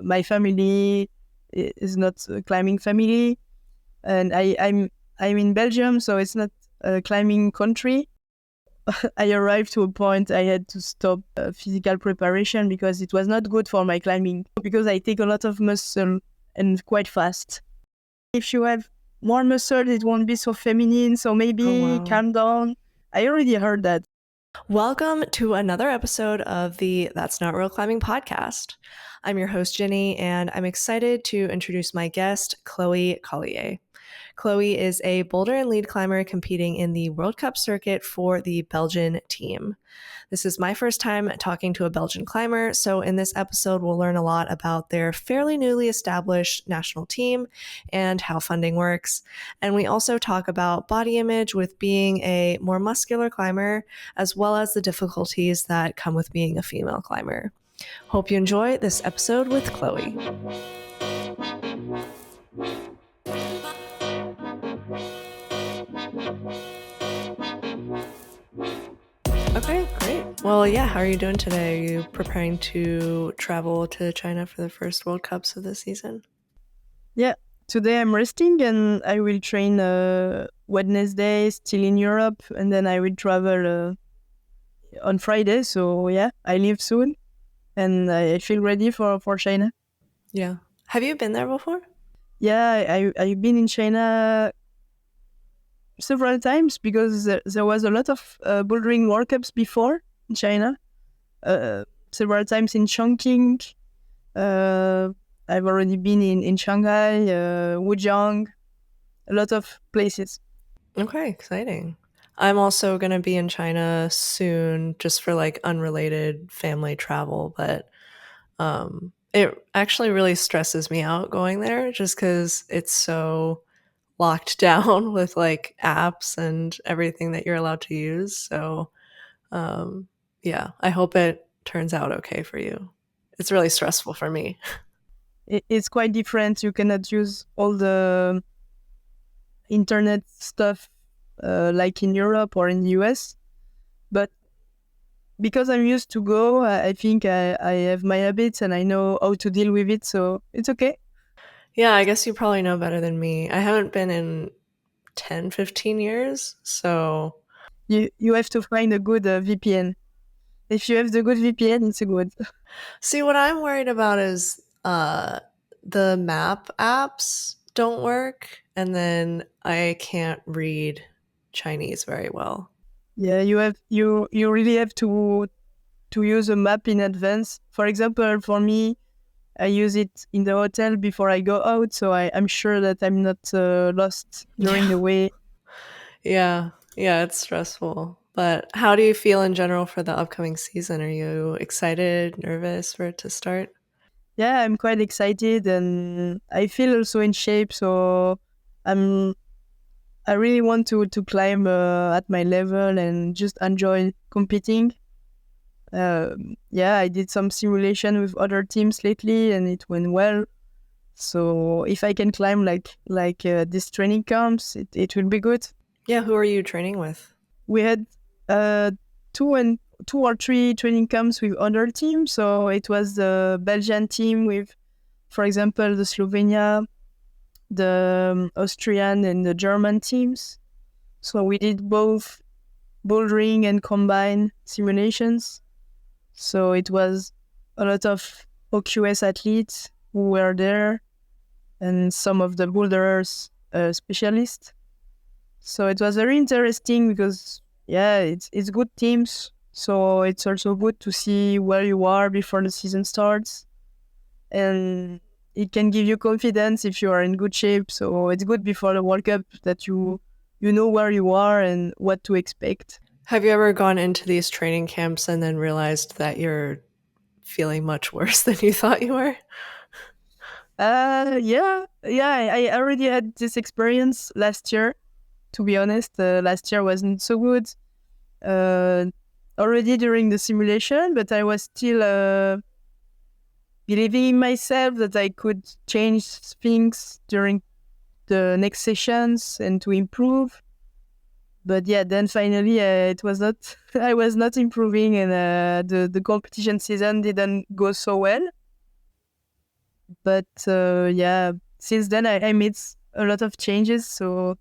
My family is not a climbing family, and I'm in Belgium, so it's not a climbing country. I arrived to a point I had to stop physical preparation because it was not good for my climbing, because I take a lot of muscle and quite fast. If you have more muscle, it won't be so feminine, so maybe calm down. I already heard that. Welcome to another episode of the That's Not Real Climbing podcast. I'm your host, Jenny, and I'm excited to introduce my guest, Chloé Caulier. Chloé is a boulder and lead climber competing in the World Cup circuit for the Belgian team. This is my first time talking to a Belgian climber, so in this episode, we'll learn a lot about their fairly newly established national team and how funding works. And we also talk about body image with being a more muscular climber, as well as the difficulties that come with being a female climber. Hope you enjoy this episode with Chloé. Okay, great. Well, yeah, how are you doing today? Are you preparing to travel to China for the first World Cups of the season? Yeah, today I'm resting and I will train Wednesday still in Europe, and then I will travel on Friday. So yeah, I leave soon and I feel ready for China. Yeah. Have you been there before? Yeah, I've been in China several times because there was a lot of bouldering World Cups before in China. Several times in Chongqing. I've already been in Shanghai, Wujiang, a lot of places. Okay, exciting. I'm also going to be in China soon just for like unrelated family travel, but it actually really stresses me out going there just because it's so locked down with like apps and everything that you're allowed to use. So, um, yeah, I hope it turns out okay for you. It's really stressful for me. It's quite different. You cannot use all the internet stuff like in Europe or in the US. But because I'm used to go, I think I have my habits and I know how to deal with it. So it's okay. Yeah, I guess you probably know better than me. I haven't been in 10, 15 years. So, You have to find a good VPN. If you have the good VPN, it's a good. see, what I'm worried about is the map apps don't work, and then I can't read Chinese very well. Yeah, you really have to use a map in advance. For example, for me, I use it in the hotel before I go out, so I'm sure that I'm not lost during Yeah. the way. Yeah, it's stressful. But how do you feel in general for the upcoming season? Are you excited, nervous for it to start? Yeah, I'm quite excited and I feel also in shape, so I'm I really want to climb at my level and just enjoy competing. Yeah, I did some simulation with other teams lately and it went well. So if I can climb like this training camps, it will be good. Yeah, who are you training with? We had uh, two or three training camps with other teams. So it was the Belgian team with, for example, the Slovenia, the Austrian and the German teams. So we did both bouldering and combined simulations. So it was a lot of OQS athletes who were there and some of the boulders specialists. So it was very interesting because, yeah, it's good teams. So it's also good to see where you are before the season starts. And it can give you confidence if you are in good shape. So it's good before the World Cup that you know where you are and what to expect. Have you ever gone into these training camps and then realized that you're feeling much worse than you thought you were? Yeah. I already had this experience last year. To be honest, last year wasn't so good. Uh, Already during the simulation, but I was still believing in myself that I could change things during the next sessions and to improve. But yeah, then finally it was not. I was not improving, and the competition season didn't go so well. But yeah, since then I made a lot of changes, so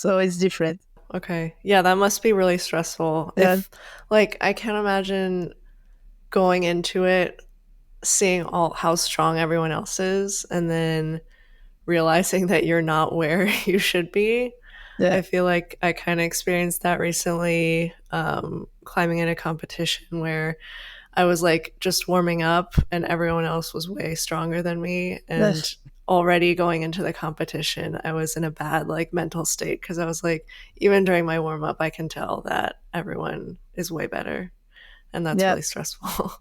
it's different. Okay. Yeah, that must be really stressful. Yeah, If like I can't imagine going into it seeing all how strong everyone else is and then realizing that you're not where you should be. yeah, I feel like I kind of experienced that recently, climbing in a competition where I was like just warming up and everyone else was way stronger than me. And yes, already going into the competition, I was in a bad like mental state because I was like, even during my warm up, I can tell that everyone is way better. And that's yeah. really stressful.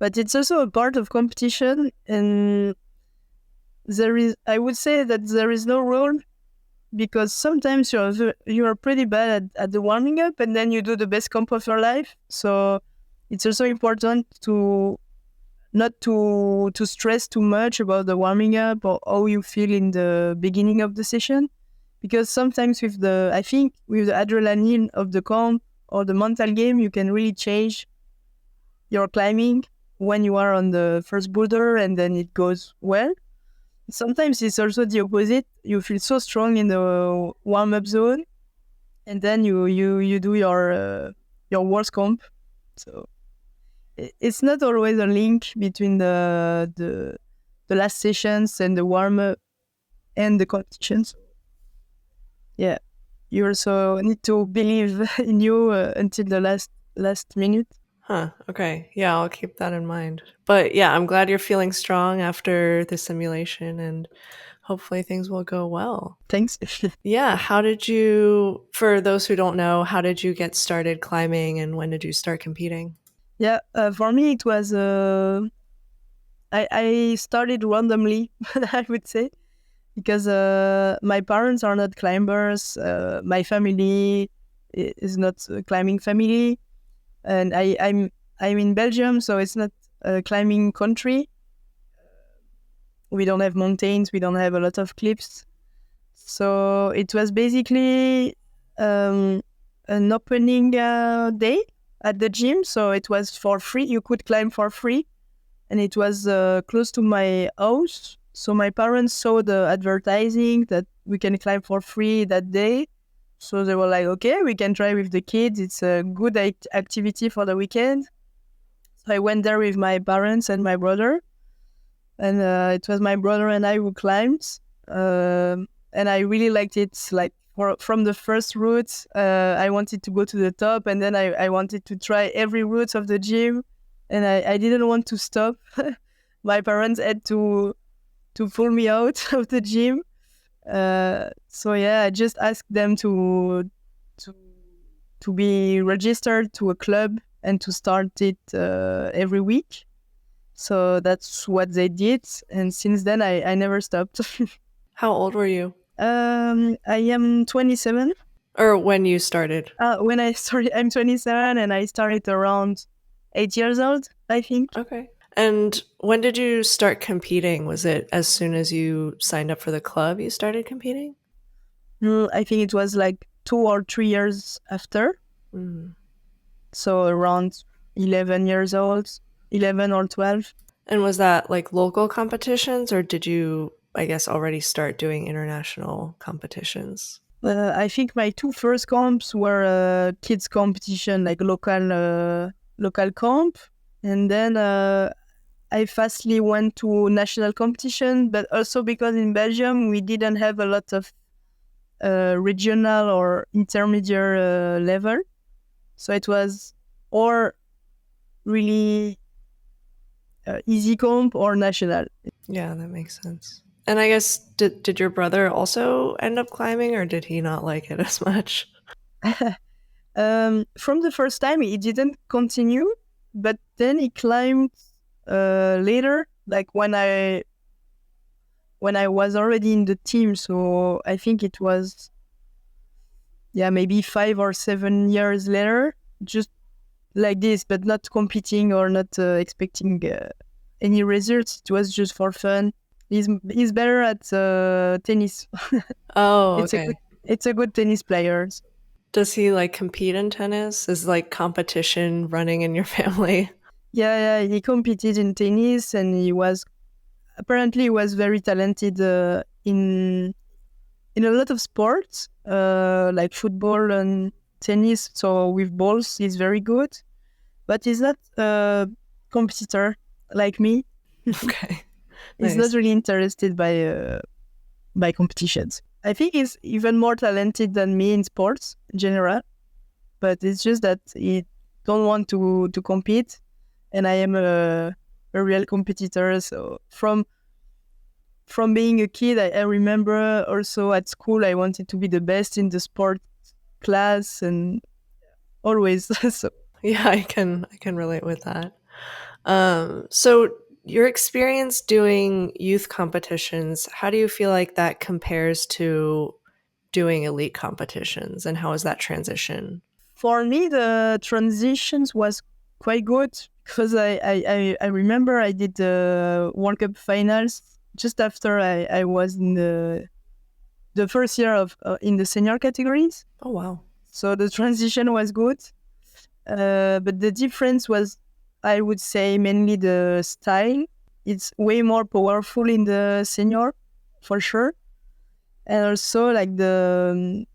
But it's also a part of competition, and I would say that there is no rule, because sometimes you're pretty bad at the warming up, and then you do the best comp of your life. So it's also important to not to stress too much about the warming up or how you feel in the beginning of the session, because sometimes I think with the adrenaline of the comp or the mental game, you can really change your climbing when you are on the first boulder and then it goes well. Sometimes it's also the opposite. You feel so strong in the warm up zone, and then you do your worst comp. So it's not always a link between the last sessions and the warm up and the competitions. Yeah, you also need to believe in you until the last minute. Huh. Okay. Yeah, I'll keep that in mind. But yeah, I'm glad you're feeling strong after the simulation and hopefully things will go well. Thanks. Yeah. How did you, for those who don't know, how did you get started climbing and when did you start competing? Yeah, for me it was I started randomly, I would say, because my parents are not climbers. My family is not a climbing family, and I'm in Belgium, so it's not a climbing country. We don't have mountains. We don't have a lot of cliffs. So it was basically um, an opening day at the gym. So it was for free. You could climb for free, and it was close to my house. So my parents saw the advertising that we can climb for free that day. So they were like, okay, we can try with the kids. It's a good activity for the weekend. So I went there with my parents and my brother. And it was my brother and I who climbed. And I really liked it. Like from the first route, I wanted to go to the top, and then I wanted to try every route of the gym, and I didn't want to stop. My parents had to pull me out of the gym. So yeah, I just asked them to to be registered to a club and to start it every week. So that's what they did, and since then I never stopped. How old were you? I am 27. Or when you started? When I started, I'm 27, and I started around 8 years old, I think. Okay. And when did you start competing? Was it as soon as you signed up for the club you started competing? I think it was like 2 or 3 years after, Mm. so around 11 years old, 11 or 12. And was that like local competitions or did you, I guess, already start doing international competitions? I think my two first comps were kids competition, like local comp, and then I fastly went to national competition. But also because in Belgium we didn't have a lot of regional or intermediate level, so it was or really easy comp or national. Yeah, that makes sense. And I guess did your brother also end up climbing or did he not like it as much? From the first time, he didn't continue, but then he climbed later, like when I was already in the team. So I think it was maybe 5 or 7 years later, just like this, but not competing or not expecting any results. It was just for fun. He's better at tennis. Oh, It's a good okay. it's a good tennis player. Does he like compete in tennis? Is like competition running in your family? Yeah, he competed in tennis, and he was very talented in a lot of sports, like football and tennis. So with balls, he's very good, but he's not a competitor like me. Okay. He's not Nice. really interested by competitions. I think he's even more talented than me in sports in general, but it's just that he don't want to compete, and I am a real competitor. So from being a kid, I remember also at school I wanted to be the best in the sport class and always. So Yeah, I can relate with that. So your experience doing youth competitions, how do you feel like that compares to doing elite competitions, and how is that transition? for me, the transitions was quite good because I remember I did the World Cup finals just after I was in the first year of in the senior categories. Oh wow. So the transition was good, but the difference was, I would say, mainly the style. It's way more powerful in the senior, for sure, and also like the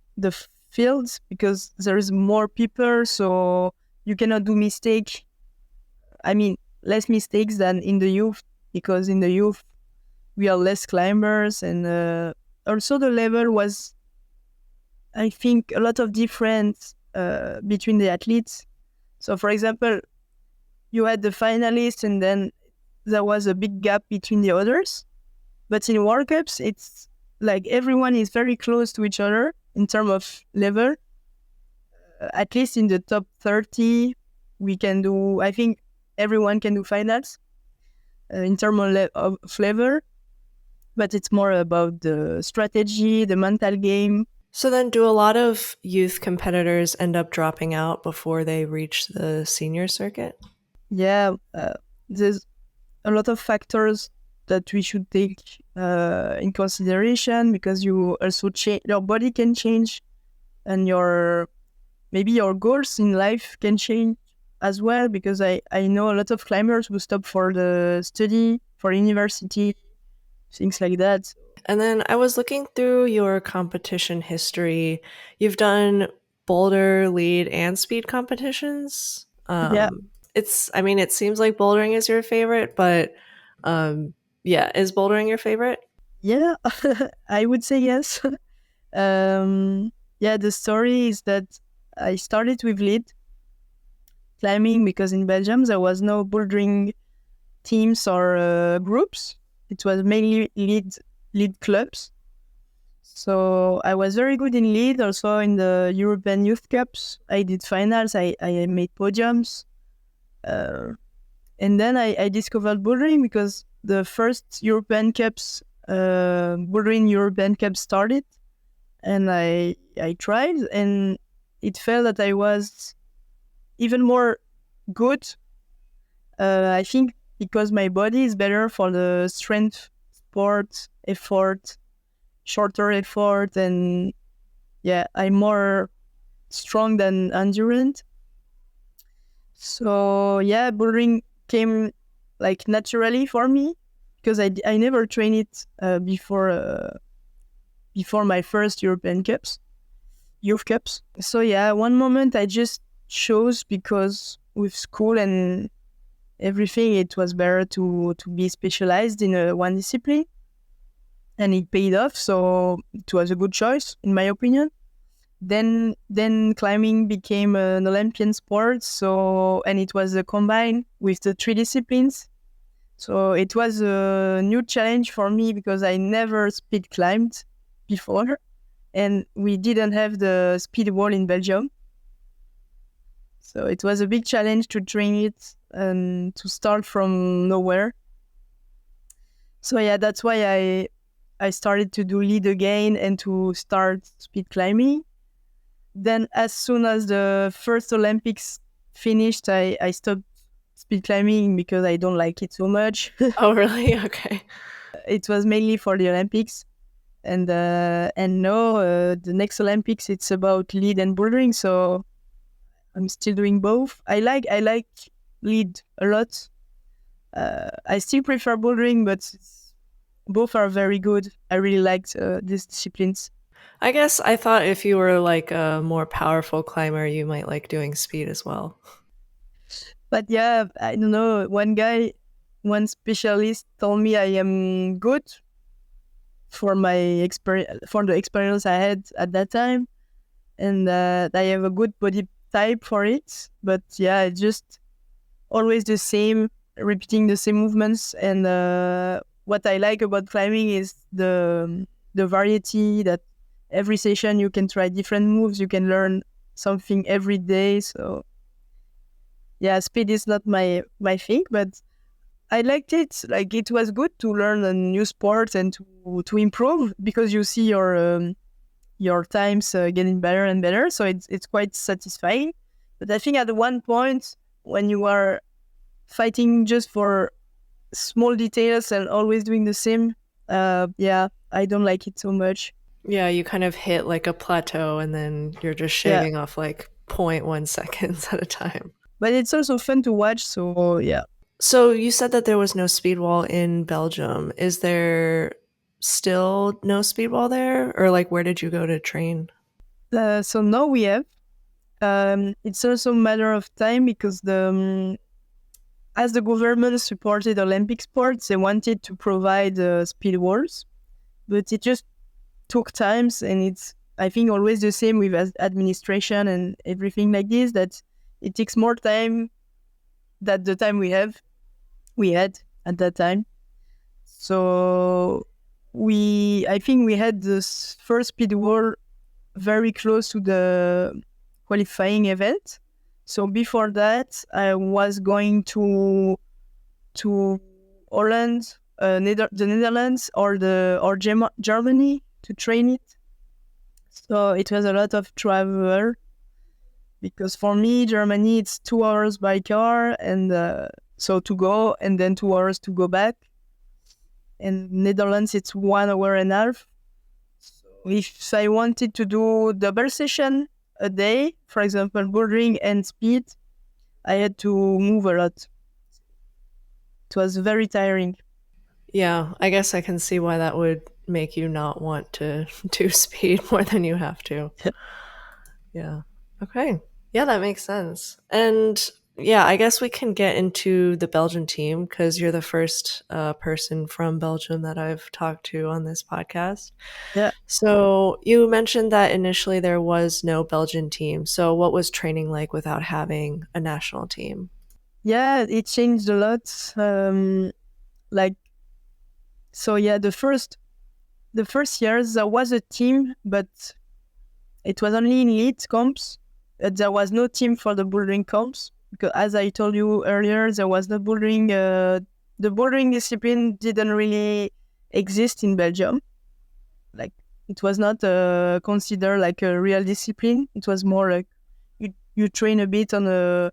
fields because there is more people, so you cannot do mistake. I mean, less mistakes than in the youth because in the youth we are less climbers, and also the level was, I think, a lot of difference between the athletes. So, for example, you had the finalists, and then there was a big gap between the others. But in World Cups, it's like everyone is very close to each other in terms of level. At least in the top 30, we can do, I think everyone can do finals in terms of level, but it's more about the strategy, the mental game. So then do a lot of youth competitors end up dropping out before they reach the senior circuit? Yeah, there's a lot of factors that we should take in consideration because you also change, your body can change, and maybe your goals in life can change as well, because I know a lot of climbers who stop for the study, for university, things like that. And then I was looking through your competition history. You've done boulder, lead, and speed competitions. Yeah, I mean, it seems like bouldering is your favorite, but um, yeah, is bouldering your favorite? yeah, I would say yes. Yeah, the story is that I started with lead climbing because in Belgium there was no bouldering teams or groups. It was mainly lead clubs. So I was very good in lead. Also in the European Youth Cups, I did finals. I made podiums. Uh, and then I discovered bouldering because the first bouldering European Cups started, and I tried, and it felt that I was even more good. I think because my body is better for the strength sport effort, shorter effort, and yeah, I'm more strong than endurance. So yeah, bouldering came like naturally for me because I never trained it before my first European Cups, Youth Cups. So yeah, one moment I just chose because with school and everything, it was better to be specialized in one discipline, and it paid off. So it was a good choice in my opinion. Then climbing became an Olympian sport. So, and it was a combine with the three disciplines. So it was a new challenge for me because I never speed climbed before, and we didn't have the speed wall in Belgium. So it was a big challenge to train it and to start from nowhere. So yeah, that's why I started to do lead again and to start speed climbing. Then as soon as the first Olympics finished, I stopped speed climbing because I don't like it so much. Oh, really? Okay. It was mainly for the Olympics. And now the next Olympics, it's about lead and bouldering. So I'm still doing both. I like lead a lot. I still prefer bouldering, but both are very good. I really liked these disciplines. I guess I thought if you were like a more powerful climber, you might like doing speed as well. But yeah, I don't know. One specialist told me I am good for my experience, for the experience I had at that time, and I have a good body type for it. But yeah, it's just always the same, repeating the same movements. And what I like about climbing is the variety, that every session you can try different moves, you can learn something every day. So yeah, speed is not my thing, but I liked it. Like, it was good to learn a new sport and to improve, because you see your times getting better and better. So it's quite satisfying. But I think at one point, when you are fighting just for small details and always doing the same, yeah, I don't like it so much. Yeah, you kind of hit like a plateau and then you're just Yeah, shaving off like 0.1 seconds at a time. but it's also fun to watch. So yeah. So you said that there was no speed wall in Belgium. Is there still no speed wall there? Or like where did you go to train? So now we have. It's also a matter of time, because as the government supported Olympic sports, they wanted to provide speed walls, but it just took times, and it's, I think, always the same with administration and everything like this, that it takes more time than the time we had at that time. So I think we had this first speed wall very close to the qualifying event. So before that, I was going to Holland, the Netherlands, or Germany to train it. So it was a lot of travel, because for me, Germany, it's 2 hours by car, and so to go, and then 2 hours to go back. And Netherlands, it's 1 hour and a half. So if I wanted to do double session a day, for example, bouldering and speed, I had to move a lot. It was very tiring. Yeah, I guess I can see why that would make you not want to do speed more than you have to. Yeah. Okay. Yeah, that makes sense. And yeah, I guess we can get into the Belgian team because you're the first person from Belgium that I've talked to on this podcast. Yeah. So you mentioned that initially there was no Belgian team. So what was training like without having a national team? Yeah, it changed a lot. Like, so yeah, the first years there was a team, but it was only in elite comps. There was no team for the bouldering comps, because, as I told you earlier, there was no bouldering. The bouldering discipline didn't really exist in Belgium. Like, it was not considered like a real discipline. It was more like you train a bit on a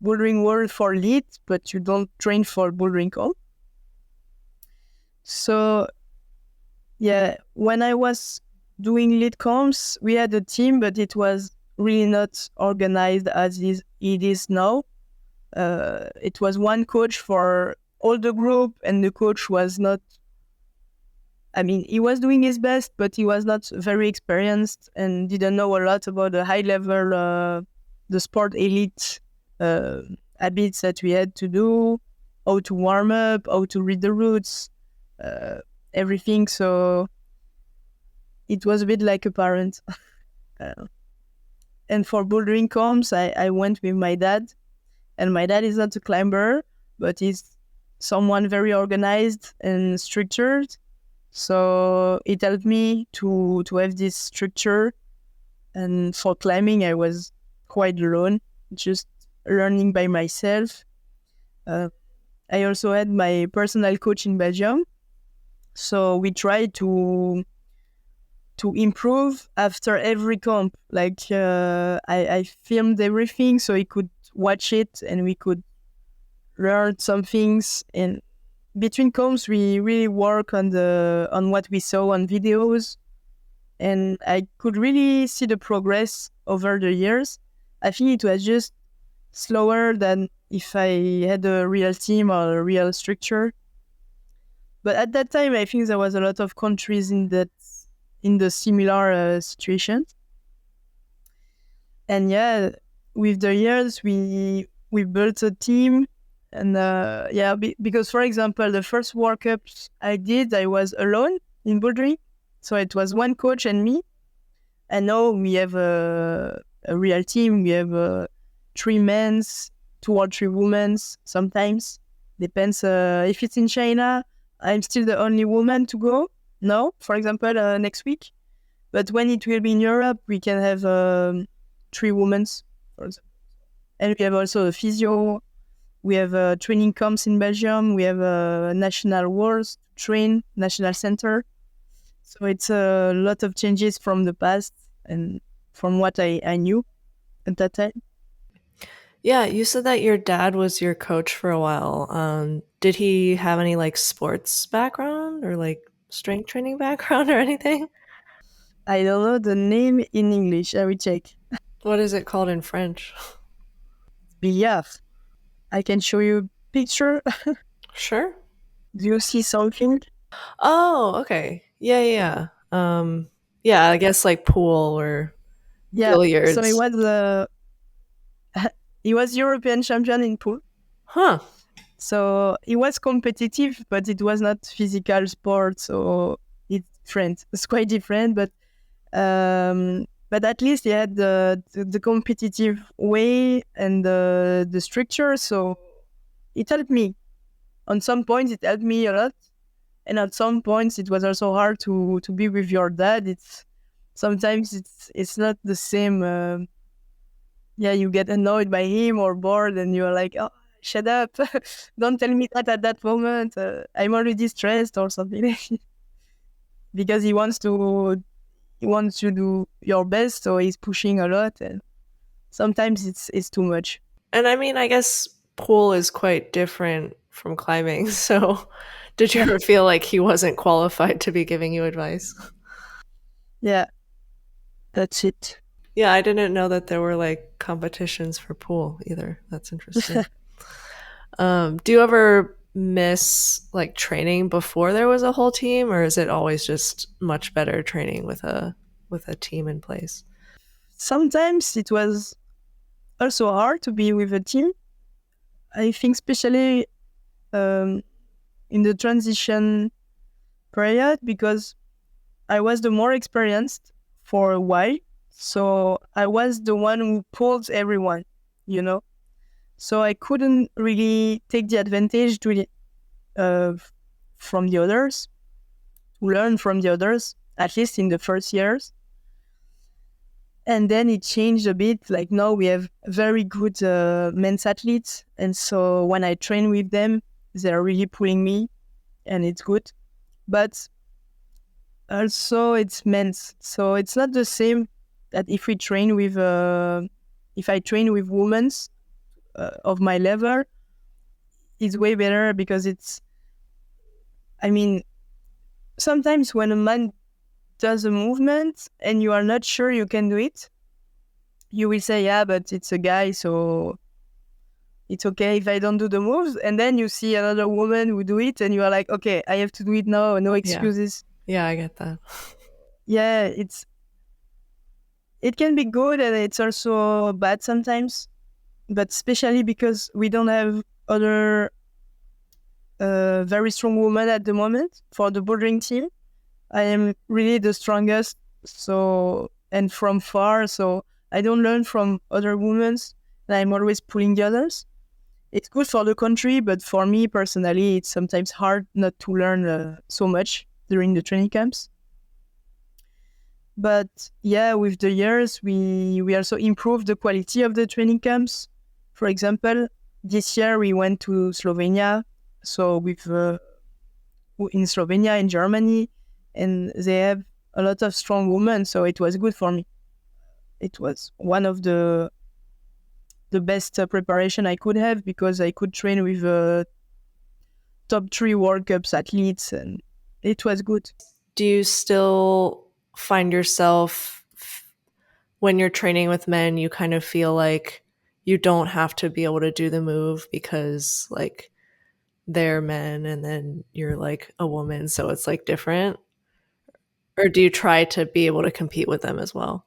bouldering world for elite, but you don't train for bouldering comp. So yeah, when I was doing lead comps, we had a team, but it was really not organized as it is now. It was one coach for all the group, and the coach was not, I mean, he was doing his best, but he was not very experienced and didn't know a lot about the high level, the sport elite uh, habits that we had to do, how to warm up, how to read the routes, uh, everything. So it was a bit like a parent. Uh, and for bouldering comps, I went with my dad. And my dad is not a climber, but he's someone very organized and structured. So it helped me to have this structure. And for climbing, I was quite alone, just learning by myself. Uh, I also had my personal coach in Belgium. So we tried to improve after every comp. Like, I filmed everything so he could watch it and we could learn some things. And between comps, we really work on what we saw on videos, and I could really see the progress over the years. I think it was just slower than if I had a real team or a real structure. But at that time, I think there was a lot of countries in the similar situation. And yeah, with the years, we built a team. And yeah, because for example, the first World Cups I did, I was alone in bouldering. So it was one coach and me. And now we have a real team. We have three men's, two or three women's sometimes. Depends. If it's in China, I'm still the only woman to go. No, for example, next week. But when it will be in Europe, we can have three women's, for example. And we have also a physio. We have training camps in Belgium. We have national wards to train, national center. So it's a lot of changes from the past and from what I knew at that time. Yeah, you said that your dad was your coach for a while. Did he have any like sports background or like strength training background or anything? I don't know the name in English. I will check. What is it called in French? Billard. I can show you a picture. Sure. Do you see something? Oh, okay. Yeah, yeah. Yeah, I guess like pool or Yeah. So billiards. he was European champion in pool. Huh. So it was competitive, but it was not physical sport. So it's different. It's quite different, but at least he had the competitive way and the structure. So it helped me. On some points, it helped me a lot, and at some points, it was also hard to be with your dad. It's sometimes it's not the same. Yeah, you get annoyed by him or bored, and you're like, oh, shut up, don't tell me that at that moment. I'm already stressed or something because he wants you to do your best, so he's pushing a lot, and sometimes it's too much. And I mean, I guess pool is quite different from climbing. So, did you Yeah, ever feel like he wasn't qualified to be giving you advice? yeah, that's it. Yeah, I didn't know that there were like competitions for pool either. That's interesting. Do you ever miss like training before there was a whole team, or is it always just much better training with a team in place? Sometimes it was also hard to be with a team. I think especially um, in the transition period because I was the more experienced for a while. So I was the one who pulled everyone, you know? So I couldn't really take the advantage uh, from the others, to learn from the others, at least in the first years. And then it changed a bit. Like now we have very good men's athletes. And so when I train with them, they're really pulling me and it's good. But also it's men's. So it's not the same that if I train with women of my level, it's way better because I mean, sometimes when a man does a movement and you are not sure you can do it, you will say, yeah, but it's a guy, so it's okay if I don't do the moves. And then you see another woman who do it and you are like, okay, I have to do it now. No Yeah. excuses. Yeah, I get that. Yeah, it can be good and it's also bad sometimes, but especially because we don't have other very strong women at the moment for the bouldering team. I am really the strongest, so and from far, so I don't learn from other women, and I'm always pulling the others. It's good for the country, but for me personally, it's sometimes hard not to learn so much during the training camps. But yeah, with the years, we also improved the quality of the training camps. For example, this year we went to Slovenia, so with in Slovenia, in Germany, and they have a lot of strong women, so it was good for me. It was one of the best preparation I could have because I could train with top three World Cups athletes, and it was good. Do you still find yourself when you're training with men, you kind of feel like you don't have to be able to do the move because like they're men and then you're like a woman, so it's like different? Or do you try to be able to compete with them as well?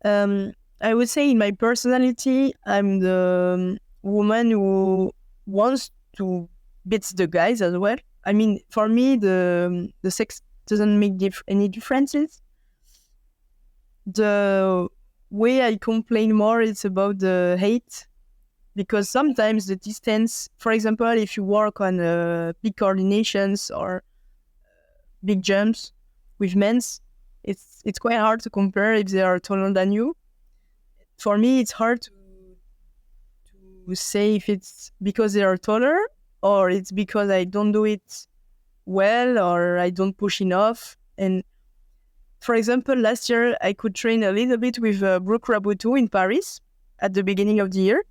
Um, I would say in my personality, I'm the woman who wants to beat the guys as well. I mean, for me, the sex doesn't make any differences. The way I complain more is about the height, because sometimes the distance, for example, if you work on big coordinations or big jumps with men's, it's quite hard to compare if they are taller than you. For me, it's hard to say if it's because they are taller or it's because I don't do it well or I don't push enough. And for example, last year I could train a little bit with Brooke Rabutu in Paris at the beginning of the year.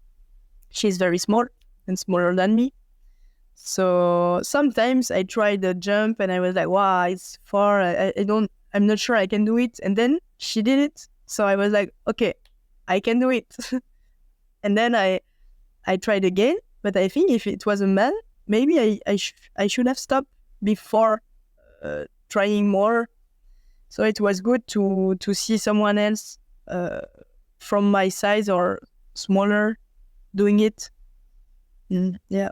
She's very small and smaller than me. So sometimes I tried the jump and I was like, wow, it's far. I'm not sure I can do it. And then she did it. So I was like, okay, I can do it. And then I tried again. But I think if it was a man, maybe I should have stopped before trying more. So it was good to see someone else from my size or smaller doing it. Yeah.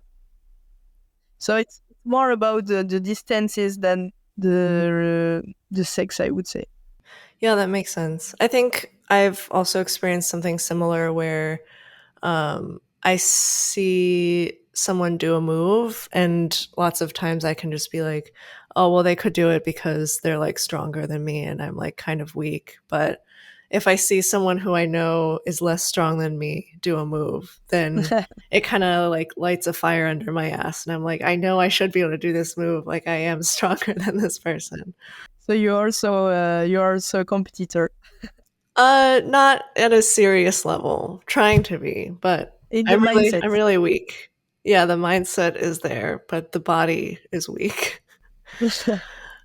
So it's more about the distances than the sex, I would say. Yeah, that makes sense. I think I've also experienced something similar where I see someone do a move, and lots of times I can just be like, oh, well, they could do it because they're like stronger than me and I'm like kind of weak. But if I see someone who I know is less strong than me do a move, then it kind of like lights a fire under my ass. And I'm like, I know I should be able to do this move. Like, I am stronger than this person. So you're also a competitor Not at a serious level, trying to be, but in the I'm mindset. really weak. Yeah, the mindset is there, but the body is weak.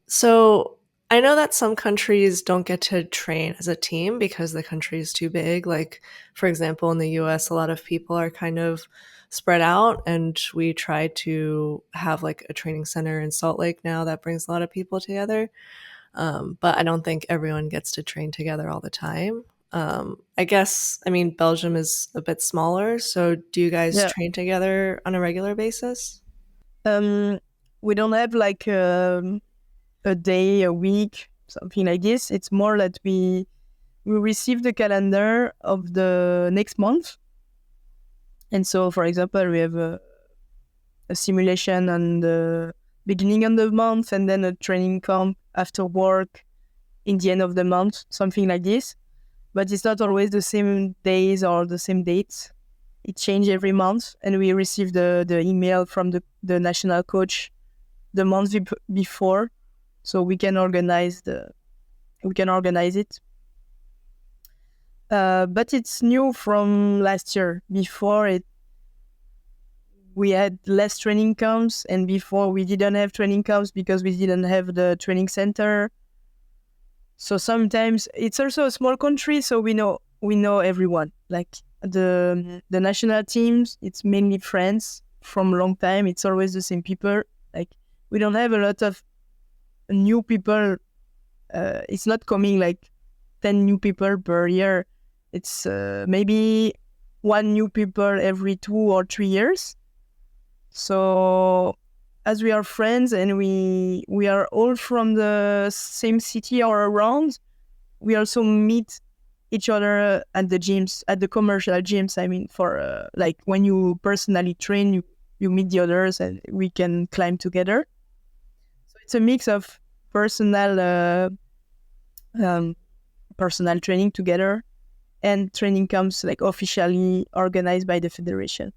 So I know that some countries don't get to train as a team because the country is too big. Like, for example, in the US, a lot of people are kind of spread out, and we try to have like a training center in Salt Lake now that brings a lot of people together. But I don't think everyone gets to train together all the time. I guess, I mean, Belgium is a bit smaller. So do you guys Yeah. train together on a regular basis? Um, we don't have like a day, a week, something like this. It's more that we receive the calendar of the next month. And so, for example, we have a simulation on the beginning of the month and then a training camp after work in the end of the month, something like this. But it's not always the same days or the same dates. It changes every month, and we receive the email from the national coach the month before, so we can organize it. But it's new from last year. Before it, we had less training camps, and before we didn't have training camps because we didn't have the training center. So sometimes it's also a small country, so we know everyone. Like the national teams, it's mainly friends from a long time. It's always the same people. Like we don't have a lot of new people. It's not coming like 10 new people per year. It's maybe one new people every 2 or 3 years. So as we are friends and we are all from the same city or around, we also meet each other at the gyms, at the commercial gyms. I mean, for like when you personally train, you meet the others and we can climb together. So it's a mix of personal um, personal training together and training camps like officially organized by the federation.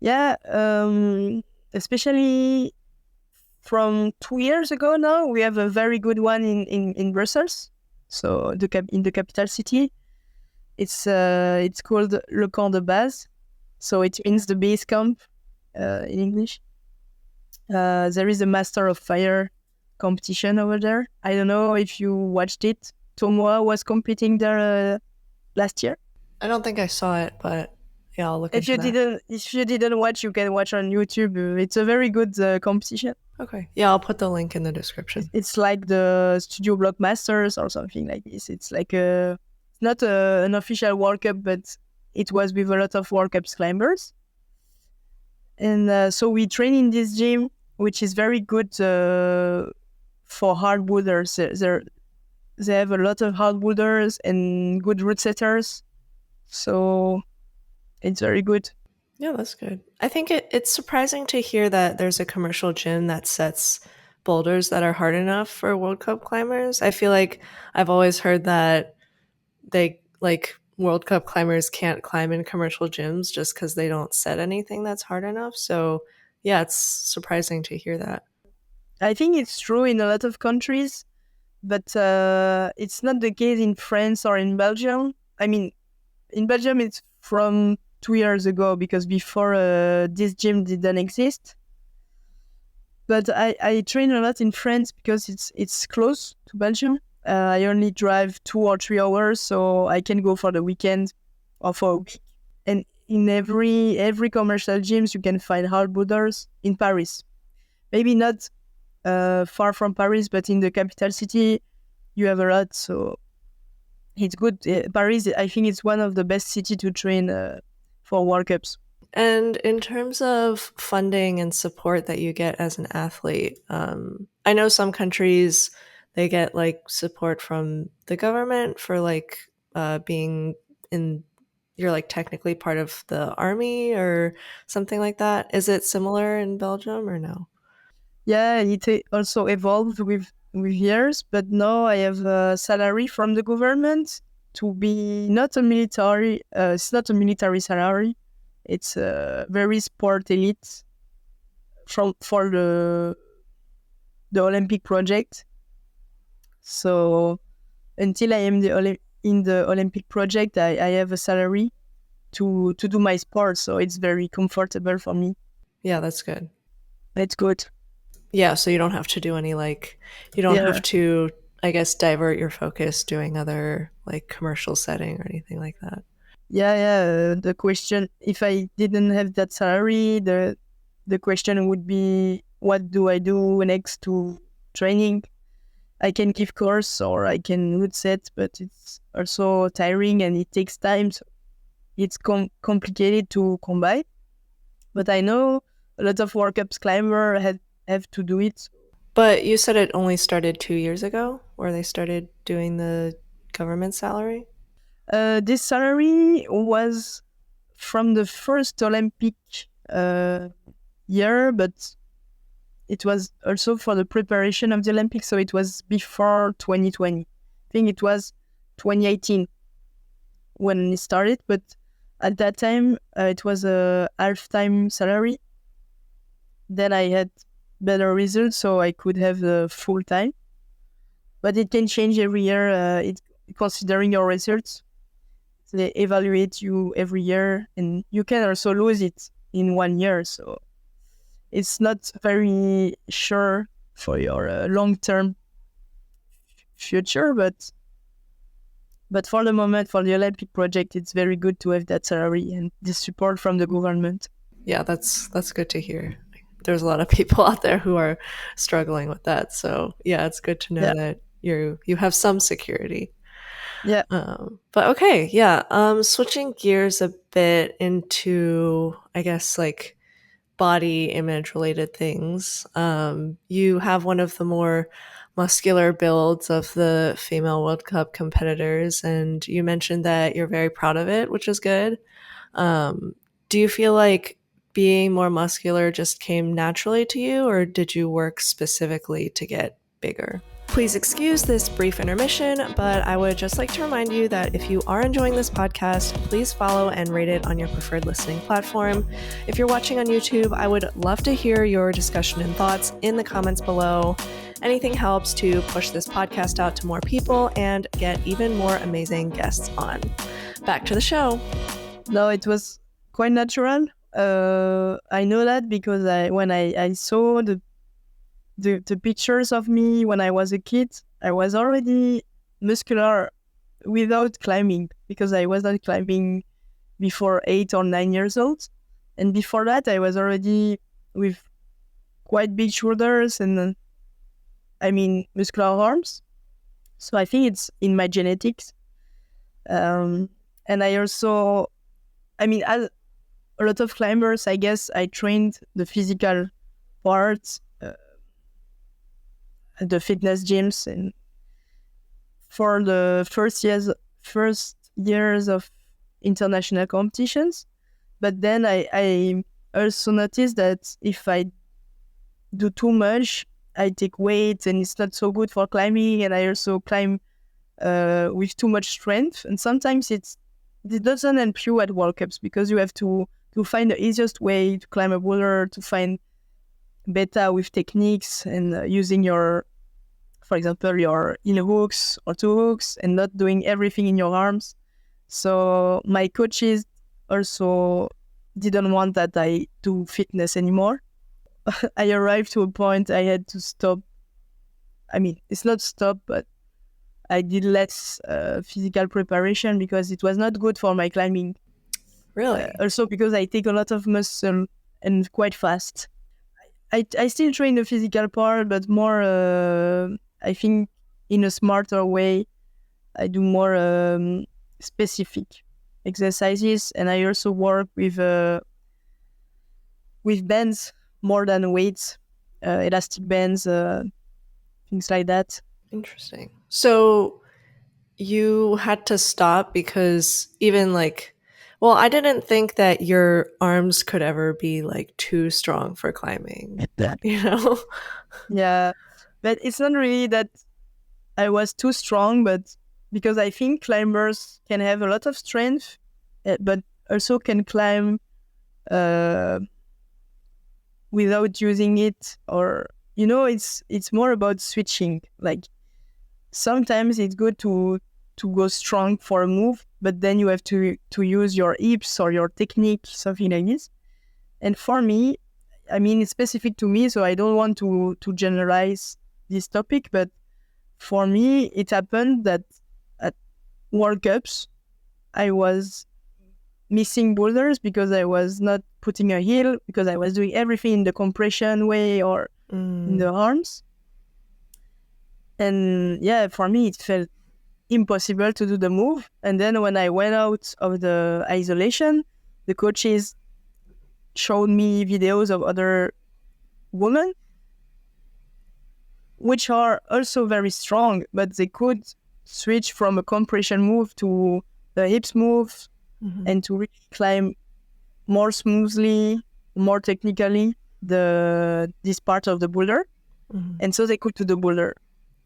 Yeah, especially from 2 years ago now, we have a very good one in Brussels. So in the capital city, it's called Le Camp de Base. So it means the base camp in English. There is a Master of Fire competition over there. I don't know if you watched it Tomoa was competing there last year. I don't think I saw it, but yeah, I'll look into that. If you didn't watch, you can watch on YouTube. It's a very good competition. Okay. Yeah, I'll put the link in the description. It's like the Studio Blockmasters or something like this. It's like not an official World Cup, but it was with a lot of World Cups climbers. And so we train in this gym, which is very good for hard boulders. They have a lot of hard boulders and good route setters. So it's very good. Yeah, that's good. I think it's surprising to hear that there's a commercial gym that sets boulders that are hard enough for World Cup climbers. I feel like I've always heard that they like World Cup climbers can't climb in commercial gyms just because they don't set anything that's hard enough. So yeah, it's surprising to hear that. I think it's true in a lot of countries, but it's not the case in France or in Belgium. I mean, in Belgium, it's from 2 years ago because before this gym didn't exist. But I train a lot in France because it's close to Belgium. I only drive 2 or 3 hours, so I can go for the weekend or for a week. And in every commercial gyms, you can find hard boulders in Paris. Maybe not far from Paris, but in the capital city, you have a lot. So it's good. Paris, I think it's one of the best cities to train for World Cups. And in terms of funding and support that you get as an athlete, I know some countries they get like support from the government for like being in. You're like technically part of the army or something like that. Is it similar in Belgium or no? Yeah, it also evolved with years, but now I have a salary from the government to be not a military. It's not a military salary. It's a very sport elite for the Olympic project. So until I am in the Olympic project, I have a salary to do my sport. So it's very comfortable for me. Yeah, that's good. It's good. Yeah, so you don't have to do any like you don't have Yeah. to I guess divert your focus doing other like commercial setting or anything like that. Yeah. The question, if I didn't have that salary, the question would be, what do I do next to training? I can give course or I can route set, but it's also tiring and it takes time. So it's complicated to combine. But I know a lot of World Cups climber have to do it. But you said it only started 2 years ago, where they started doing the government salary. This salary was from the first Olympic year, but it was also for the preparation of the Olympics, so it was before 2020. I think it was 2018 when it started, but at that time it was a half-time salary. Then I had better results, so I could have the full time. But it can change every year. Considering your results, they evaluate you every year, and you can also lose it in 1 year. So it's not very sure for your long-term future, but for the moment, for the Olympic project, it's very good to have that salary and the support from the government. Yeah, that's good to hear. There's a lot of people out there who are struggling with that. So yeah, it's good to know Yeah, that you have some security. yeah, But okay, yeah. Switching gears a bit into, I guess, like body image related things. You have one of the more muscular builds of the female World Cup competitors, and you mentioned that you're very proud of it, which is good. Um, do you feel like being more muscular just came naturally to you, or did you work specifically to get bigger? Please excuse this brief intermission, but I would just like to remind you that if you are enjoying this podcast, please follow and rate it on your preferred listening platform. If you're watching on YouTube, I would love to hear your discussion and thoughts in the comments below. Anything helps to push this podcast out to more people and get even more amazing guests on. Back to the show. No, it was quite natural. I know that because when I saw the pictures of me when I was a kid, I was already muscular without climbing, because I was not climbing before 8 or 9 years old. And before that, I was already with quite big shoulders and muscular arms. So I think it's in my genetics. And I also, as a lot of climbers, I guess I trained the physical part, at the fitness gyms, and for the first years of international competitions. But then I also noticed that if I do too much, I take weight and it's not so good for climbing. And I also climb with too much strength. And sometimes it doesn't help you at World Cups, because you have to find the easiest way to climb a boulder, to find better with techniques and using for example, your heel hooks or two hooks, and not doing everything in your arms. So my coaches also didn't want that I do fitness anymore. I arrived to a point I had to stop. It's not stop, but I did less physical preparation because it was not good for my climbing. Really? Also because I take a lot of muscle and quite fast. I still train the physical part, but more, I think, in a smarter way. I do more specific exercises, and I also work with bands more than weights, elastic bands, things like that. Interesting. So you had to stop because even like, well, I didn't think that your arms could ever be like too strong for climbing, you know? Yeah, but it's not really that I was too strong, but because I think climbers can have a lot of strength, but also can climb uh, without using it, or it's more about switching. Like sometimes it's good to go strong for a move, but then you have to use your hips or your technique, something like this. And for me, it's specific to me, so I don't want to generalize this topic, but for me, it happened that at World Cups, I was missing boulders because I was not putting a heel, because I was doing everything in the compression way or in the arms. And yeah, for me, it felt impossible to do the move. And then when I went out of the isolation, the coaches showed me videos of other women, which are also very strong, but they could switch from a compression move to the hips move, and to really climb more smoothly, more technically this part of the boulder. And so they could do the boulder.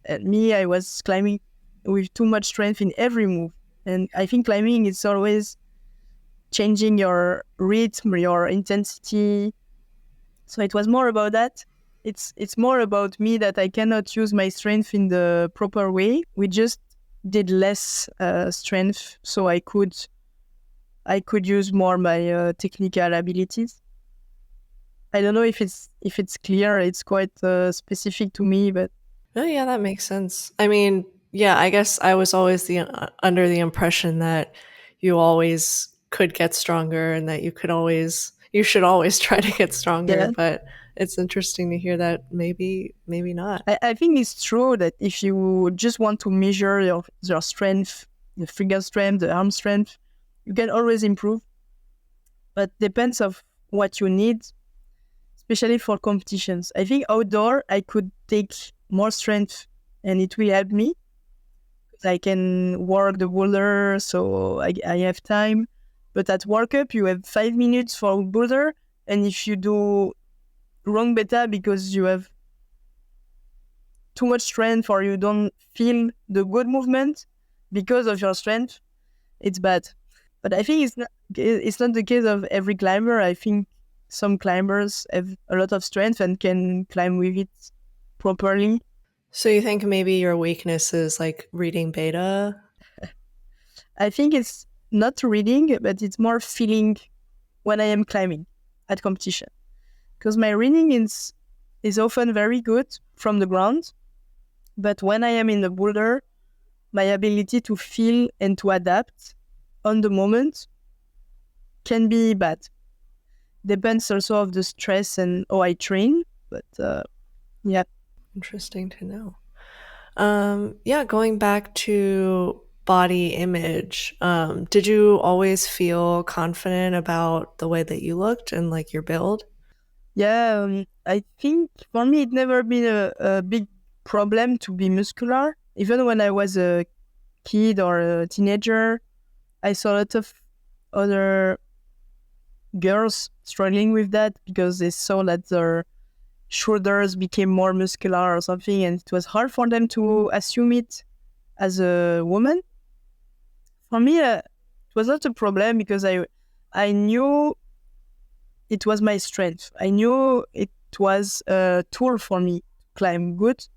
And me, I was climbing with too much strength in every move. And I think climbing is always changing your rhythm, your intensity. So it was more about that. It's more about me that I cannot use my strength in the proper way. We just did less strength, so I could use more my technical abilities. I don't know if it's clear. It's quite specific to me, but Oh, yeah, that makes sense. I mean, yeah, I guess I was always under the impression that you always could get stronger and that you should always try to get stronger, yeah, but it's interesting to hear that maybe not. I think it's true that if you just want to measure your strength, the finger strength, the arm strength, you can always improve. But depends of what you need, especially for competitions. I think outdoor I could take more strength and it will help me. I can work the boulder, so I have time. But at World Cup, you have 5 minutes for boulder, and if you do wrong beta because you have too much strength or you don't feel the good movement because of your strength, it's bad. But I think it's not the case of every climber. I think some climbers have a lot of strength and can climb with it properly. So you think maybe your weakness is like reading beta? I think it's not reading, but it's more feeling when I am climbing at competition. Because my reading is often very good from the ground, but when I am in the boulder, my ability to feel and to adapt on the moment can be bad. Depends also of the stress and how I train, but yeah. Interesting to know. Yeah, going back to body image, did you always feel confident about the way that you looked and like your build? Yeah, I think for me it never been a big problem to be muscular. Even when I was a kid or a teenager, I saw a lot of other girls struggling with that because they saw that their shoulders became more muscular or something, and it was hard for them to assume it as a woman. For me, it was not a problem because I knew it was my strength. I knew it was a tool for me to climb good.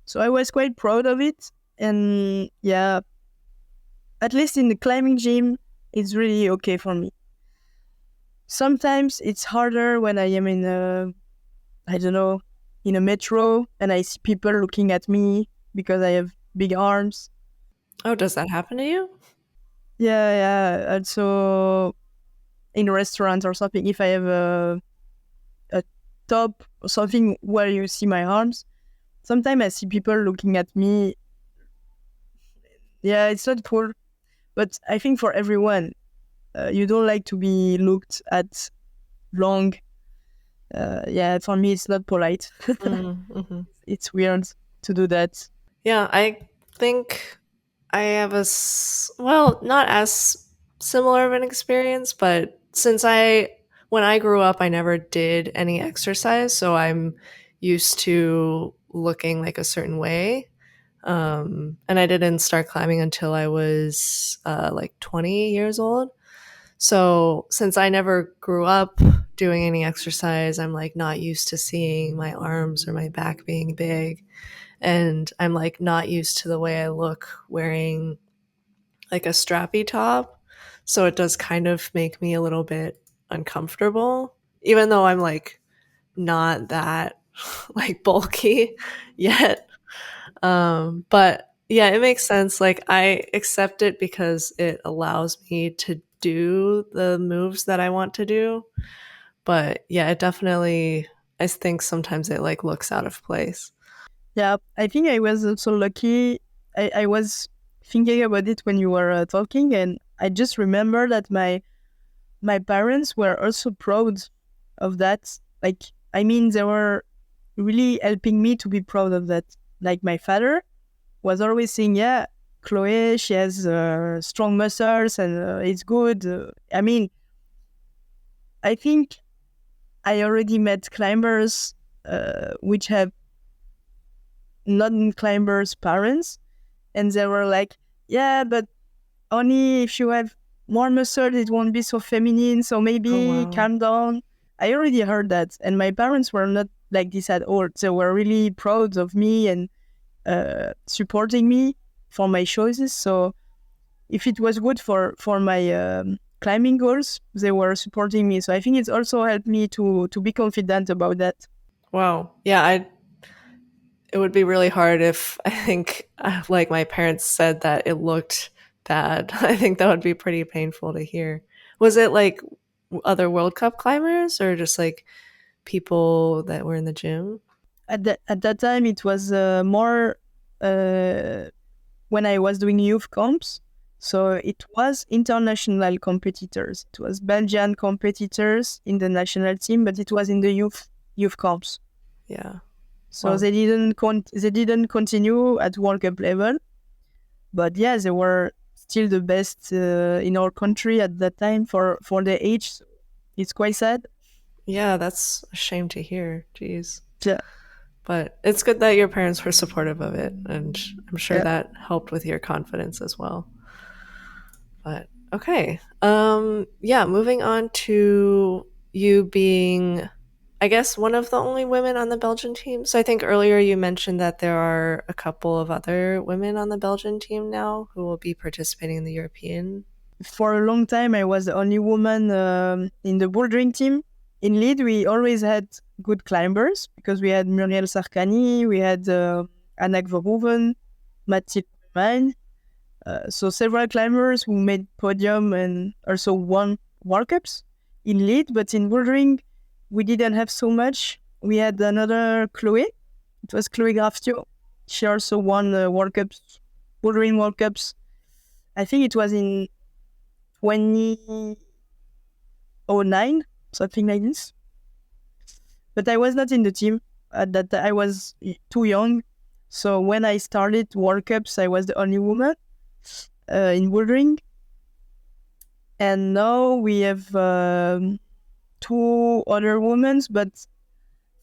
So I was quite proud of it. And yeah, at least in the climbing gym, it's really okay for me. Sometimes it's harder when I am in I don't know, in a metro and I see people looking at me because I have big arms. Oh, does that happen to you? Yeah, yeah. Also in a restaurant or something, if I have a top or something where you see my arms, sometimes I see people looking at me. Yeah, it's not cool. But I think for everyone, you don't like to be looked at long. Yeah, for me, it's not polite. Mm-hmm. It's weird to do that. Yeah, I think I have well, not as similar of an experience, but when I grew up, I never did any exercise, so I'm used to looking like a certain way. And I didn't start climbing until I was like 20 years old. So since I never grew up doing any exercise, I'm like not used to seeing my arms or my back being big. And I'm like not used to the way I look wearing like a strappy top. So it does kind of make me a little bit uncomfortable, even though I'm like not that like bulky yet. But yeah, it makes sense. Like I accept it because it allows me to do the moves that I want to do. But yeah, it definitely, I think sometimes it like looks out of place. Yeah, I think I was also lucky. I was thinking about it when you were talking, and I just remember that my parents were also proud of that. Like, I mean, they were really helping me to be proud of that. Like, my father was always saying, "Yeah, Chloé, she has strong muscles and it's good." I mean, I think I already met climbers which have non-climbers' parents, and they were like, "Yeah, but only if you have more muscle, it won't be so feminine. So Oh, maybe wow. calm down." I already heard that, and my parents were not like this at all. They were really proud of me and supporting me for my choices. So if it was good for my climbing goals, they were supporting me. So I think it's also helped me to be confident about that. Wow. Yeah, it would be really hard if I think like my parents said that it looked bad. I think that would be pretty painful to hear. Was it like other World Cup climbers or just like people that were in the gym? At that time, it was more uh, when I was doing youth comps. So it was international competitors. It was Belgian competitors in the national team, but it was in the youth comps. Yeah. So Wow. they didn't continue at World Cup level, but yeah, they were still the best in our country at that time for their age. So it's quite sad. Yeah, that's a shame to hear. Jeez. Yeah, But it's good that your parents were supportive of it, and I'm sure yeah. that helped with your confidence as well. But okay. Yeah, moving on to you being I guess one of the only women on the Belgian team. So I think earlier you mentioned that there are a couple of other women on the Belgian team now who will be participating in the European. For a long time, I was the only woman in the bouldering team. In lead, we always had good climbers because we had Muriel Sarkani, we had Anak Verhoeven, mine. So several climbers who made podium and also won World Cups in lead, but in bouldering, we didn't have so much. We had another Chloé. It was Chloé Graftio. She also won World Cups, bouldering World Cups. I think it was in 2009, something like this. But I was not in the team at that time. I was too young. So when I started World Cups, I was the only woman in bouldering. And now we have two other women, but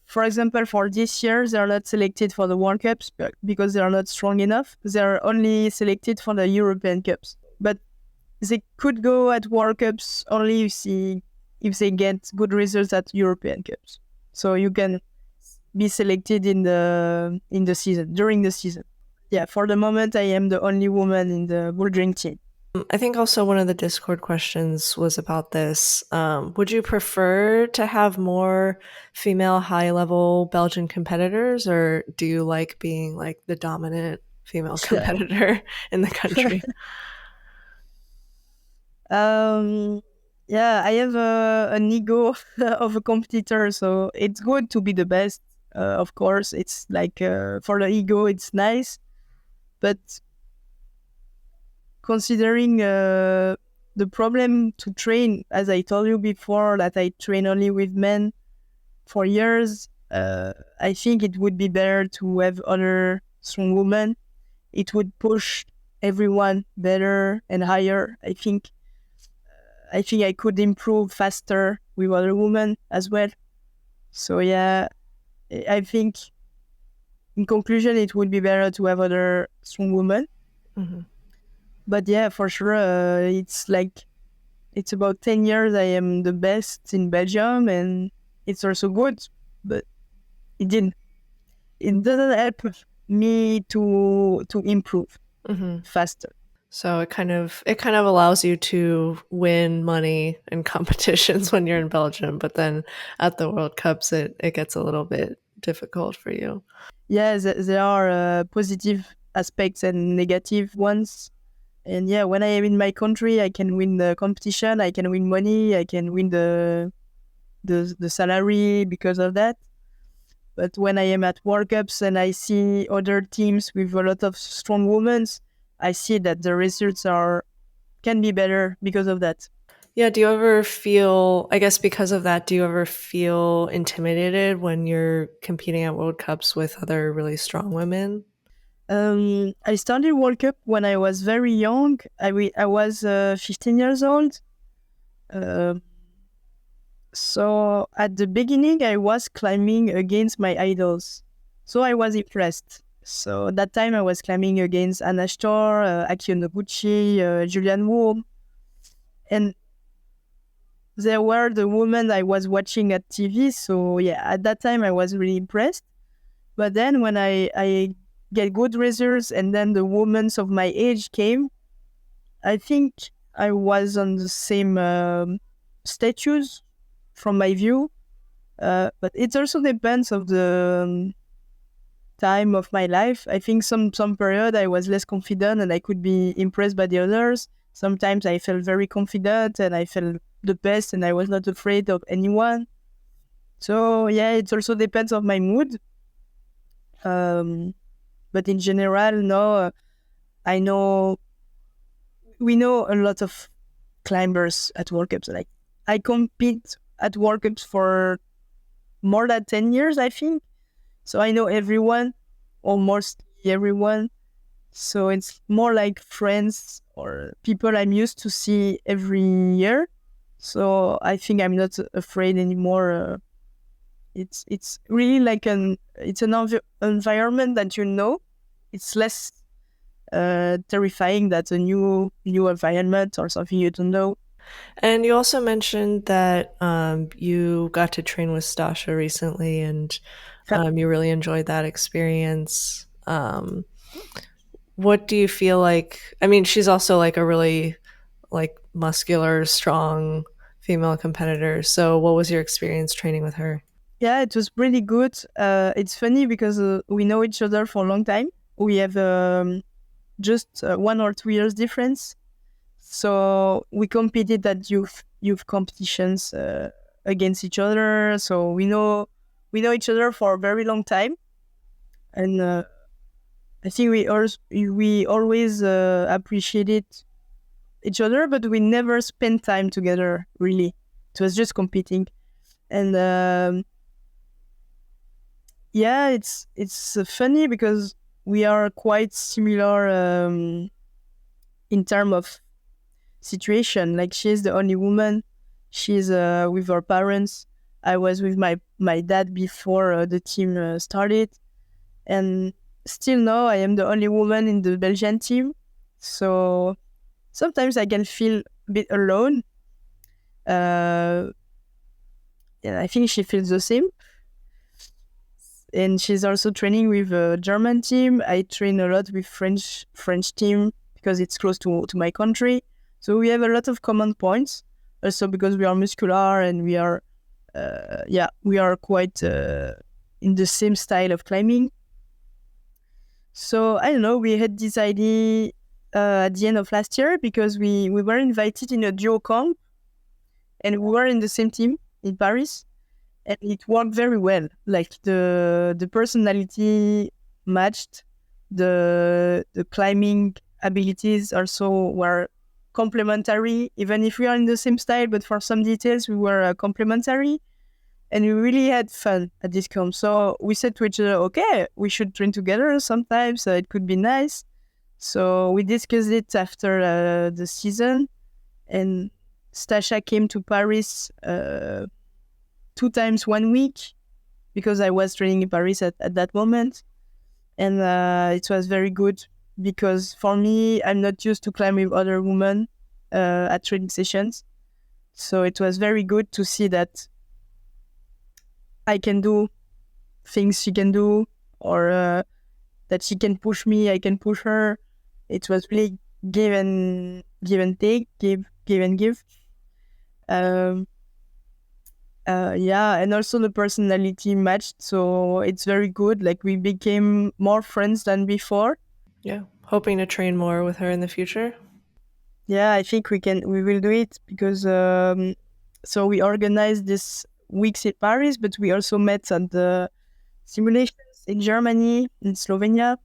for example, for this year, they are not selected for the World Cups because they are not strong enough. They are only selected for the European Cups. But they could go at World Cups only if they get good results at European Cups. So you can be selected in the season, during the season. Yeah, for the moment, I am the only woman in the bouldering team. I think also one of the Discord questions was about this. Would you prefer to have more female high level Belgian competitors, or do you like being like the dominant female competitor in the country? Yeah, I have an ego of a competitor, so it's good to be the best. Of course, it's like for the ego, it's nice, but considering the problem to train, as I told you before, that I train only with men for years, I think it would be better to have other strong women. It would push everyone better and higher. I think I could improve faster with other women as well. So yeah, I think in conclusion, it would be better to have other strong women. Mm-hmm. But yeah, for sure, it's about 10 years I am the best in Belgium, and it's also good, but it didn't. It doesn't help me to improve faster. So it kind of allows you to win money in competitions when you're in Belgium, but then at the World Cups it gets a little bit difficult for you. Yeah, there are positive aspects and negative ones. And yeah, when I am in my country, I can win the competition, I can win money, I can win the salary because of that. But when I am at World Cups and I see other teams with a lot of strong women, I see that the results can be better because of that. Yeah, do you ever feel, I guess because of that, do you ever feel intimidated when you're competing at World Cups with other really strong women? I started World Cup when I was very young. I was 15 years old. Uh, so at the beginning, I was climbing against my idols. So I was impressed. So that time I was climbing against Anna Stor, Akio Noguchi, Julian Wu. And they were the women I was watching at TV. So yeah, at that time I was really impressed. But then when I get good results and then the women of my age came, I think I was on the same status from my view. But it also depends of the time of my life. I think some period I was less confident and I could be impressed by the others. Sometimes I felt very confident and I felt the best and I was not afraid of anyone. So yeah, it also depends of my mood. But in general, no, I know we know a lot of climbers at World Cups. Like I compete at World Cups for more than 10 years, I think. So I know everyone, almost everyone. So it's more like friends or people I'm used to see every year. So I think I'm not afraid anymore. It's really like an environment that you know. It's less terrifying than a new environment or something you don't know. And you also mentioned that you got to train with Stasa recently, and you really enjoyed that experience. What do you feel like? I mean, she's also like a really like muscular, strong female competitor. So, what was your experience training with her? Yeah, it was really good. It's funny because we know each other for a long time. We have just 1 or 2 years difference. So we competed at youth competitions against each other. So we know each other for a very long time, and I think we always appreciated each other, but we never spent time together. Really, it was just competing, and yeah, it's funny because we are quite similar in terms of situation. Like she's the only woman. She's with her parents. I was with my dad before the team started, and still now I am the only woman in the Belgian team. So sometimes I can feel a bit alone. Uh, and I think she feels the same. And she's also training with a German team. I train a lot with French team because it's close to my country. So we have a lot of common points. Also because we are muscular and we are quite in the same style of climbing. So I don't know. We had this idea at the end of last year because we were invited in a duo camp, and we were in the same team in Paris. And it worked very well. Like the personality matched, the climbing abilities also were complementary. Even if we are in the same style, but for some details we were complementary, and we really had fun at this camp. So we said to each other, okay, we should train together sometimes. It could be nice. So we discussed it after the season, and Stasha came to Paris 2 times 1 week because I was training in Paris at that moment. And it was very good because for me, I'm not used to climb with other women at training sessions. So it was very good to see that I can do things she can do, or that she can push me, I can push her. It was really give and take, give and give. Yeah, and also the personality matched, so it's very good. Like we became more friends than before. Yeah. Hoping to train more with her in the future. Yeah, I think we will do it because so we organized this weeks in Paris, but we also met at the simulations in Germany, in Slovenia.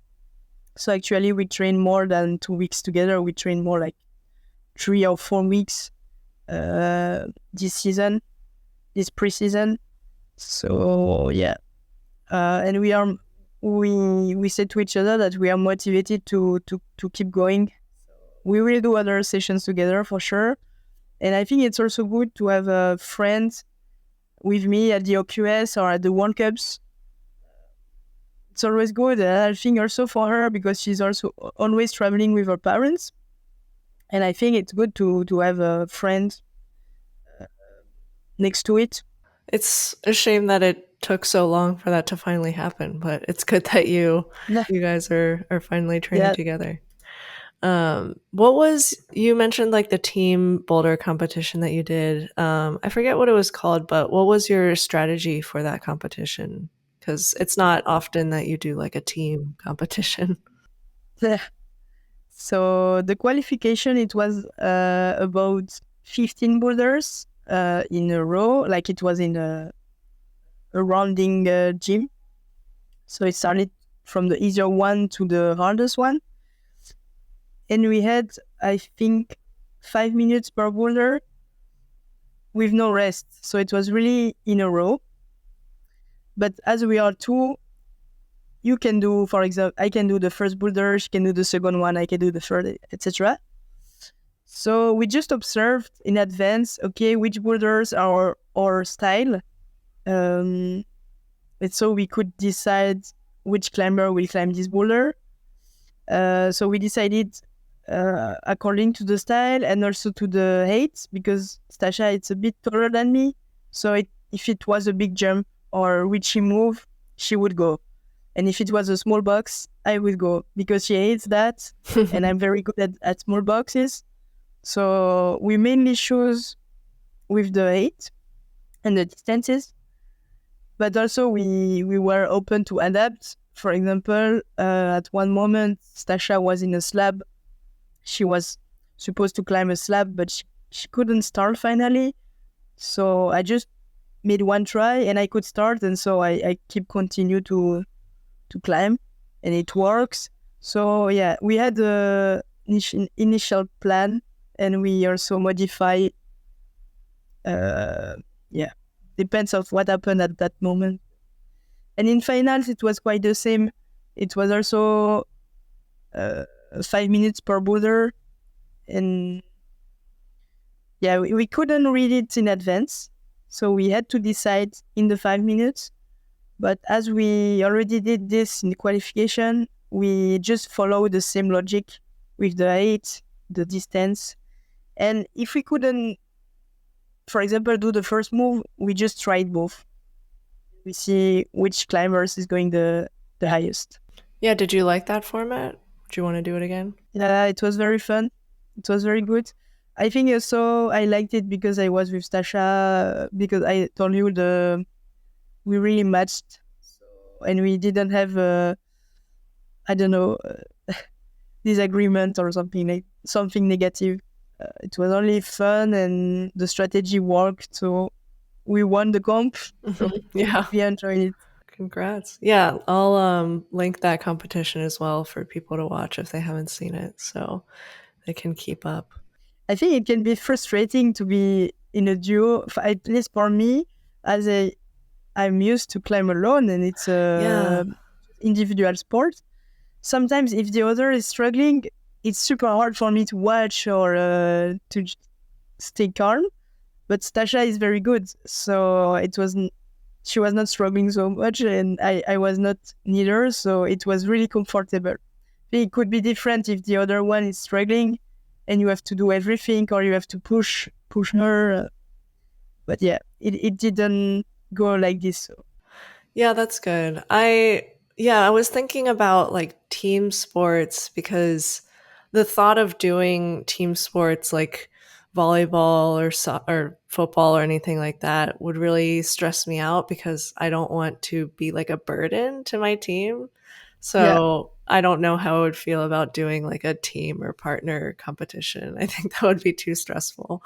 So actually we train more than 2 weeks together. We train more like 3 or 4 weeks this season, this preseason. So yeah, and we said to each other that we are motivated to keep going. We will do other sessions together for sure, and I think it's also good to have a friend with me at the OQS or at the World Cups. It's always good. I think also for her because she's also always traveling with her parents, and I think it's good to have a friend next to it. It's a shame that it took so long for that to finally happen, but it's good that Yeah, you guys are finally training yeah. together. What was you mentioned like the team boulder competition that you did? I forget what it was called, but what was your strategy for that competition? Because it's not often that you do like a team competition. So the qualification, it was about 15 boulders in a row, like it was in a rounding gym. So it started from the easier one to the hardest one. And we had, I think, 5 minutes per boulder with no rest. So it was really in a row. But as we are two, you can do, for example, I can do the first boulder, she can do the second one, I can do the third, etc. So we just observed in advance, okay, which boulders are our style. And so we could decide which climber will climb this boulder. So we decided according to the style and also to the height, because Stasha it's a bit taller than me. So if it was a big jump or witchy move, she would go. And if it was a small box, I would go because she hates that. And I'm very good at small boxes. So we mainly choose with the height and the distances. But also we were open to adapt For example, at one moment, Stasha was in a slab. She was supposed to climb a slab, but she couldn't start finally. So I just made one try and I could start. And so I keep continue to climb and it works. So yeah, we had a initial plan and we also modify. Uh, yeah, depends of what happened at that moment. And in finals, it was quite the same. It was also uh, 5 minutes per boulder, and yeah, we couldn't read it in advance, so we had to decide in the 5 minutes. But as we already did this in the qualification, we just follow the same logic with the height, the distance, and if we couldn't, for example, do the first move, we just tried both. We see which climbers is going the highest. Yeah, did you like that format? Do you want to do it again? Yeah, it was very fun. It was very good. I think also I liked it because I was with Stasha, because I told you we really matched, and we didn't have I don't know disagreement or something negative. It was only fun and the strategy worked, so we won the comp. So Yeah. we enjoyed it. Congrats. Yeah, I'll link that competition as well for people to watch if they haven't seen it so they can keep up. I think it can be frustrating to be in a duo, at least for me, as I'm used to climb alone and it's Yeah. a individual sport. Sometimes if the other is struggling, it's super hard for me to watch or stay calm. But Stasha is very good, so she was not struggling so much, and I was not neither, so it was really comfortable. It could be different if the other one is struggling, and you have to do everything, or you have to push her. But yeah, it didn't go like this. So. Yeah, that's good. I was thinking about like team sports because the thought of doing team sports like volleyball or football or anything like that would really stress me out because I don't want to be like a burden to my team. Yeah, So I don't know how I would feel about doing like a team or partner competition. I think that would be too stressful.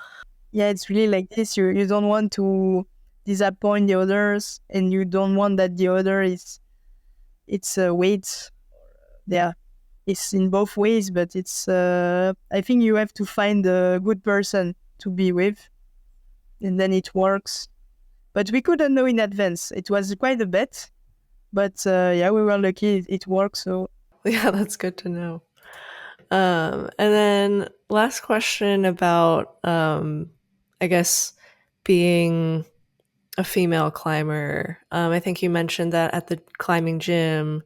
yeah, it's really like this. You don't want to disappoint the others, and you don't want that the other is it's a weight. Yeah, it's in both ways, but it's I think you have to find a good person to be with, and then it works. But we couldn't know in advance. It was quite a bet, but yeah, we were lucky. It worked. So Yeah, that's good to know. And then last question about, I guess, being a female climber. I think you mentioned that at the climbing gym,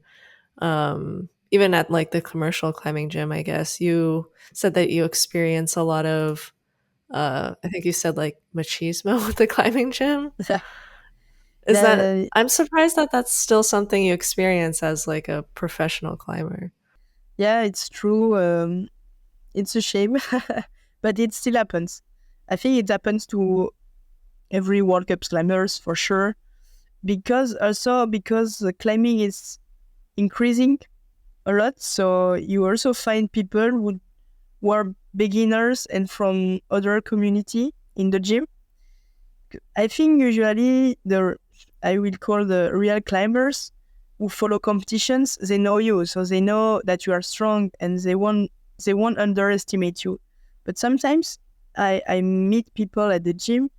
even at like the commercial climbing gym, I guess you said that you experience a lot of, I think you said like machismo with the climbing gym. yeah, Is that, yeah, I'm surprised that that's still something you experience as like a professional climber. yeah, it's true. It's a shame, but it still happens. I think it happens to every World Cup climbers for sure. Because climbing is increasing a lot, so you also find people who are beginners and from other community in the gym. I think usually I will call the real climbers who follow competitions. They know you, so they know that you are strong, and they won't underestimate you. But sometimes I meet people at the gym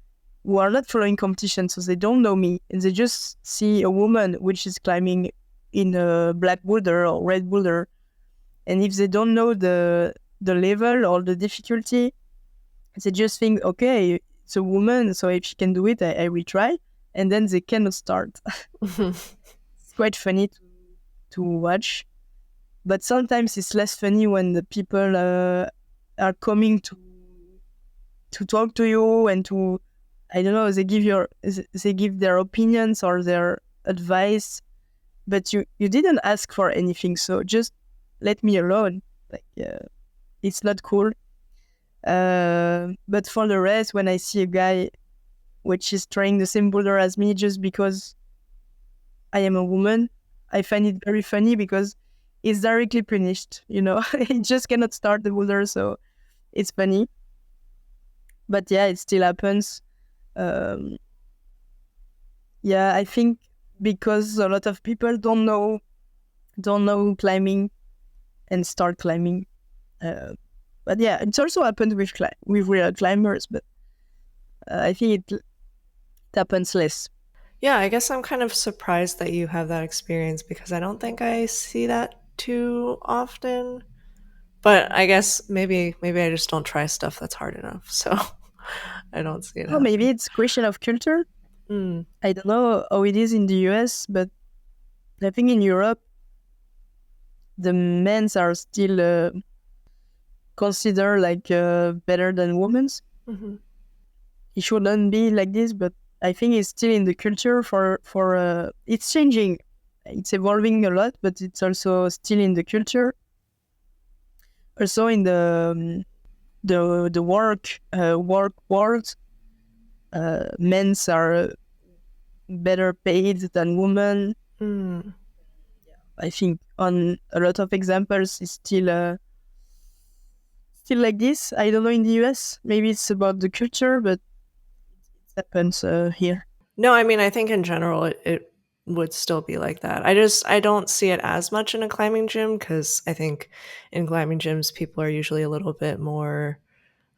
who are not following competition, so they don't know me, and they just see a woman which is climbing in a black boulder or red boulder, and if they don't know the level or the difficulty, they just think, okay, it's a woman, so if she can do it, I will try, and then they cannot start. It's quite funny to watch, but sometimes it's less funny when the people are coming to talk to you and to, I don't know, they give their opinions or their advice, but you didn't ask for anything, so just let me alone. Like, it's not cool. But for the rest, when I see a guy which is trying the same boulder as me just because I am a woman, I find it very funny because it's directly punished. It just cannot start the boulder, so it's funny. But yeah, it still happens. Um, yeah, I think because a lot of people don't know climbing and start climbing. But yeah, it's also happened with real climbers, but I think it happens less. Yeah, I guess I'm kind of surprised that you have that experience because I don't think I see that too often. But I guess maybe I just don't try stuff that's hard enough. So I don't see it Oh, maybe happen. it's question of culture. Mm, I don't know how it is in the US, but I think in Europe the men's are still considered like better than women's. hmm. It shouldn't be like this, but I think it's still in the culture for it's changing. It's evolving a lot, but it's also still in the culture. Also in the work world, men's are better paid than women. Mm. I think on a lot of examples it's still like this. I don't know in the US. Maybe it's about the culture, but it happens here. No, I mean I think in general it would still be like that. I don't see it as much in a climbing gym because I think in climbing gyms people are usually a little bit more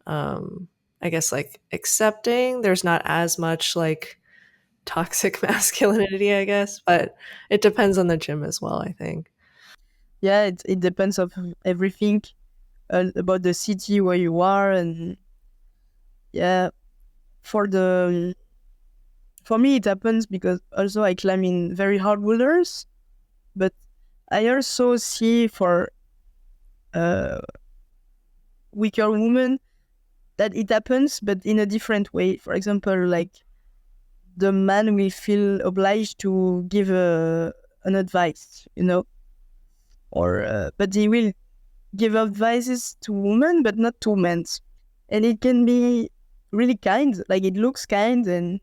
um I guess like accepting. There's not as much like toxic masculinity, I guess, but it depends on the gym as well, I think. Yeah, it depends of everything about the city where you are, and yeah, for the for me it happens because also I climb in very hard boulders, but I also see for uh, weaker women that it happens, but in a different way. For example, like the man will feel obliged to give an advice, or but he will give advices to women, but not to men, and it can be really kind. Like it looks kind, and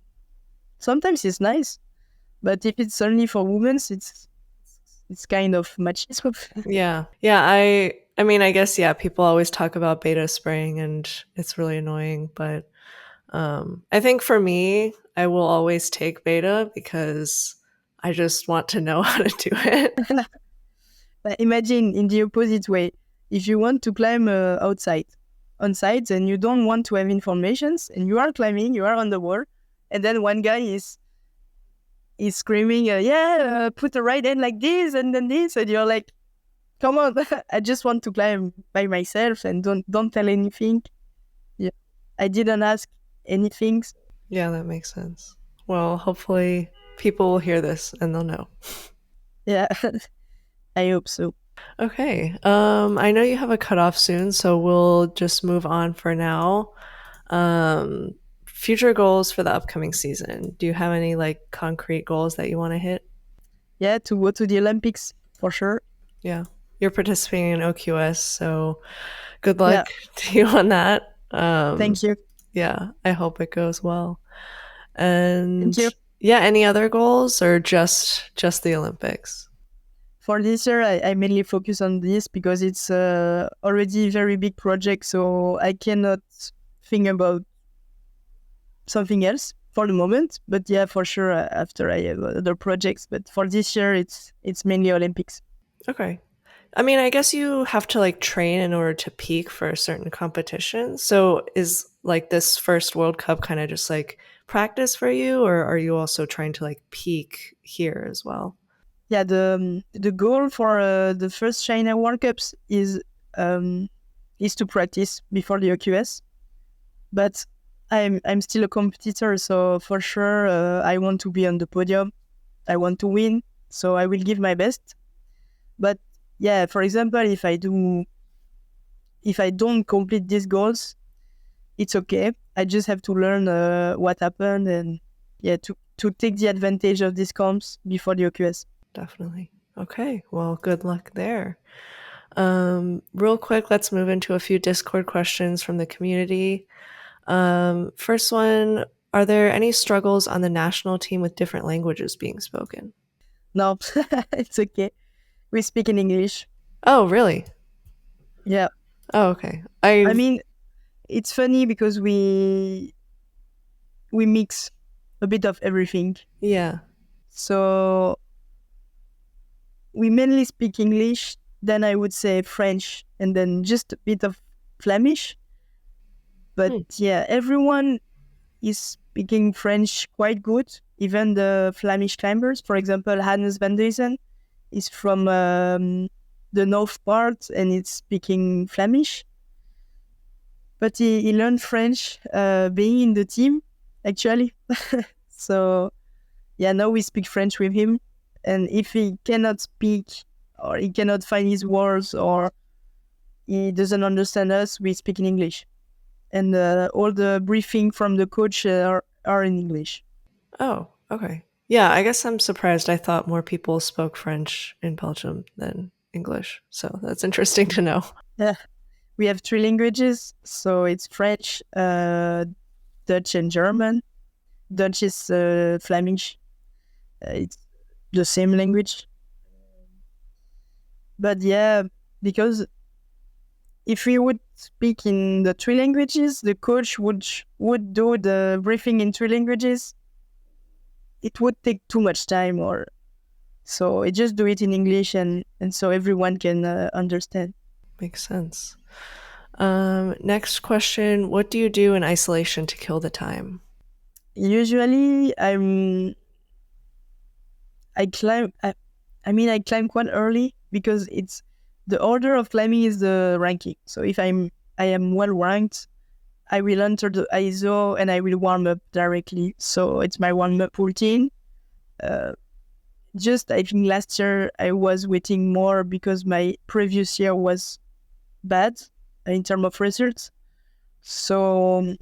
sometimes it's nice. But if it's only for women, it's kind of machismo. Yeah. Yeah, I mean, I guess yeah, people always talk about beta spraying and it's really annoying, but I think for me, I will always take beta because I just want to know how to do it. But imagine in the opposite way. If you want to climb on site, and you don't want to have informations, and you are climbing, you are on the wall, and then one guy is screaming, "Yeah, put the right hand like this, and then this," and you're like, "Come on, I just want to climb by myself, and don't tell anything." Yeah, I didn't ask anything. Yeah, that makes sense. Well, hopefully people will hear this and they'll know. Yeah, I hope so. Okay. I know you have a cutoff soon, so we'll just move on for now. Um, future goals for the upcoming season. Do you have any like concrete goals that you want to hit? Yeah, to go to the Olympics for sure. Yeah. You're participating in OQS, so good luck Yeah, to you on that. thank you, Yeah, I hope it goes well. thank And you. yeah, any other goals or just the Olympics? For this year, I mainly focus on this because it's already a very big project, so I cannot think about something else for the moment. But yeah, for sure, after I have other projects. But for this year, it's mainly Olympics. Okay. I mean, I guess you have to like train in order to peak for a certain competition. So is like this first World Cup kind of just like practice for you, or are you also trying to like peak here as well? Yeah, the goal for the first China World Cups um, is to practice before the OQS. But I'm still a competitor, so for sure I want to be on the podium. I want to win, so I will give my best. But yeah, for example, if I don't complete these goals, it's okay. I just have to learn what happened, and yeah, to take the advantage of these comps before the OQS. Definitely. Okay. Well, good luck there. Real quick, let's move into a few Discord questions from the community. First one, are there any struggles on the national team with different languages being spoken? No, it's okay. We speak in English. Oh, really? Yeah. Oh, okay. I I mean, it's funny because we mix a bit of everything. yeah. So we mainly speak English, then I would say French, and then just a bit of Flemish. But Hmm. yeah, everyone is speaking French quite good. Even the Flemish climbers, for example, Hannes van Duysen is from the north part and it's speaking Flemish. But he learned French being in the team, actually. So yeah, now we speak French with him. And if he cannot speak or he cannot find his words or he doesn't understand us, we speak in English. And all the briefing from the coach are in English. Oh, okay. Yeah, I guess I'm surprised. I thought more people spoke French in Belgium than English. So that's interesting to know. Yeah, we have three languages. So it's French, Dutch, and German. Dutch is Flemish. It's the same language. But yeah, because if we would speak in the three languages, the coach would do the briefing in three languages. It would take too much time, or so I just do it in English, and so everyone can understand. Makes sense. Next question. What do you do in isolation to kill the time? Usually, I climb. I climb quite early because it's the order of climbing is the ranking. So if I am well ranked, I will enter the ISO and I will warm up directly. So it's my warm up routine. Uh, just I think last year I was waiting more because my previous year was bad in terms of results. So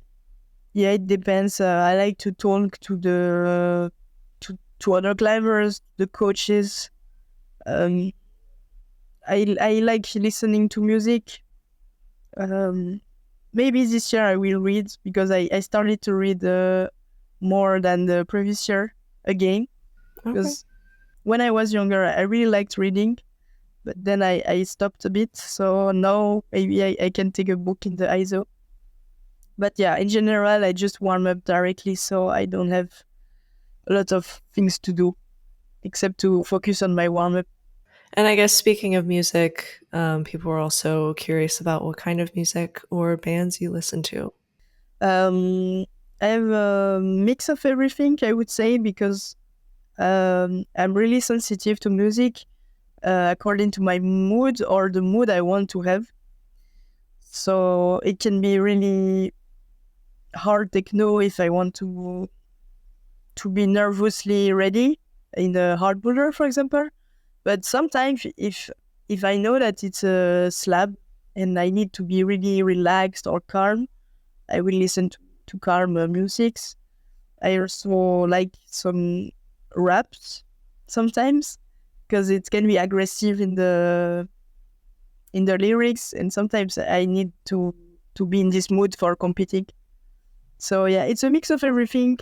yeah, it depends. I like to talk to to other climbers, the coaches. Um, I like listening to music. Um, Maybe this year I will read because I started to read more than the previous year again. Okay. Because when I was younger, I really liked reading, but then I stopped a bit. So now maybe I can take a book in the ISO. But yeah, in general, I just warm up directly, so I don't have a lot of things to do except to focus on my warm up. And I guess speaking of music, people are also curious about what kind of music or bands you listen to. Um, I have a mix of everything, I would say, because I'm really sensitive to music according to my mood or the mood I want to have. So it can be really hard techno if I want to be nervously ready in a hard boulder, for example. But sometimes if I know that it's a slab and I need to be really relaxed or calm, I will listen to calm musics. I also like some raps sometimes because it can be aggressive in the lyrics, and sometimes I need to be in this mood for competing. So yeah, it's a mix of everything,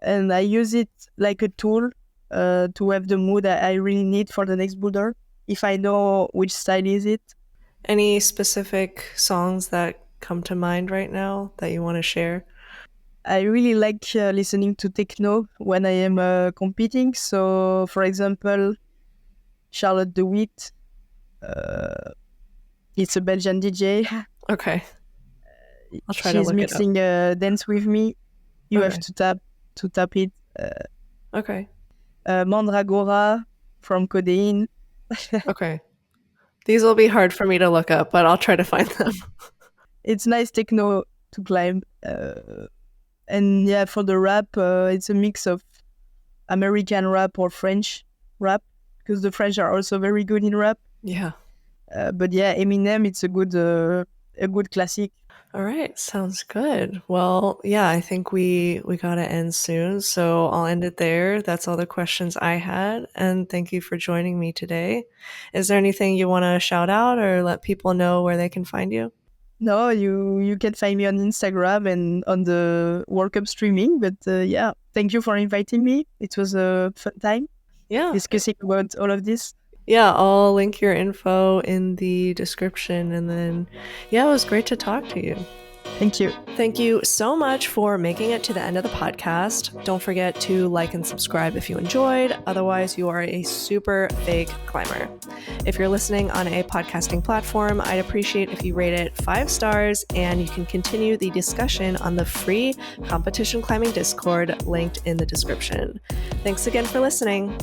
and I use it like a tool to have the mood I really need for the next boulder. If I know which style is it, Any specific songs that come to mind right now that you want to share? I really like listening to techno when I am competing. So, for example, Charlotte DeWitt, uh, it's a Belgian DJ. Okay. I'll try to She's look it up. mixing Dance With Me. You have Okay. to tap it. Okay. Mandragora from Codeine. Okay. These will be hard for me to look up, but I'll try to find them. It's nice techno to climb. And yeah, for the rap, it's a mix of American rap or French rap because the French are also very good in rap. Yeah. But yeah, Eminem, it's a good classic. All right, sounds good. Well, yeah, I think we got to end soon, so I'll end it there. That's all the questions I had, and thank you for joining me today. Is there anything you want to shout out or let people know where they can find you? No, you can find me on Instagram and on the World Cup streaming. But yeah, thank you for inviting me. It was a fun time. discussing about all of this. Yeah, I'll link your info in the description. And then, yeah, it was great to talk to you. Thank you. Thank you so much for making it to the end of the podcast. Don't forget to like and subscribe if you enjoyed. Otherwise, you are a super fake climber. If you're listening on a podcasting platform, I'd appreciate if you rate it 5 stars, and you can continue the discussion on the free competition climbing Discord linked in the description. Thanks again for listening.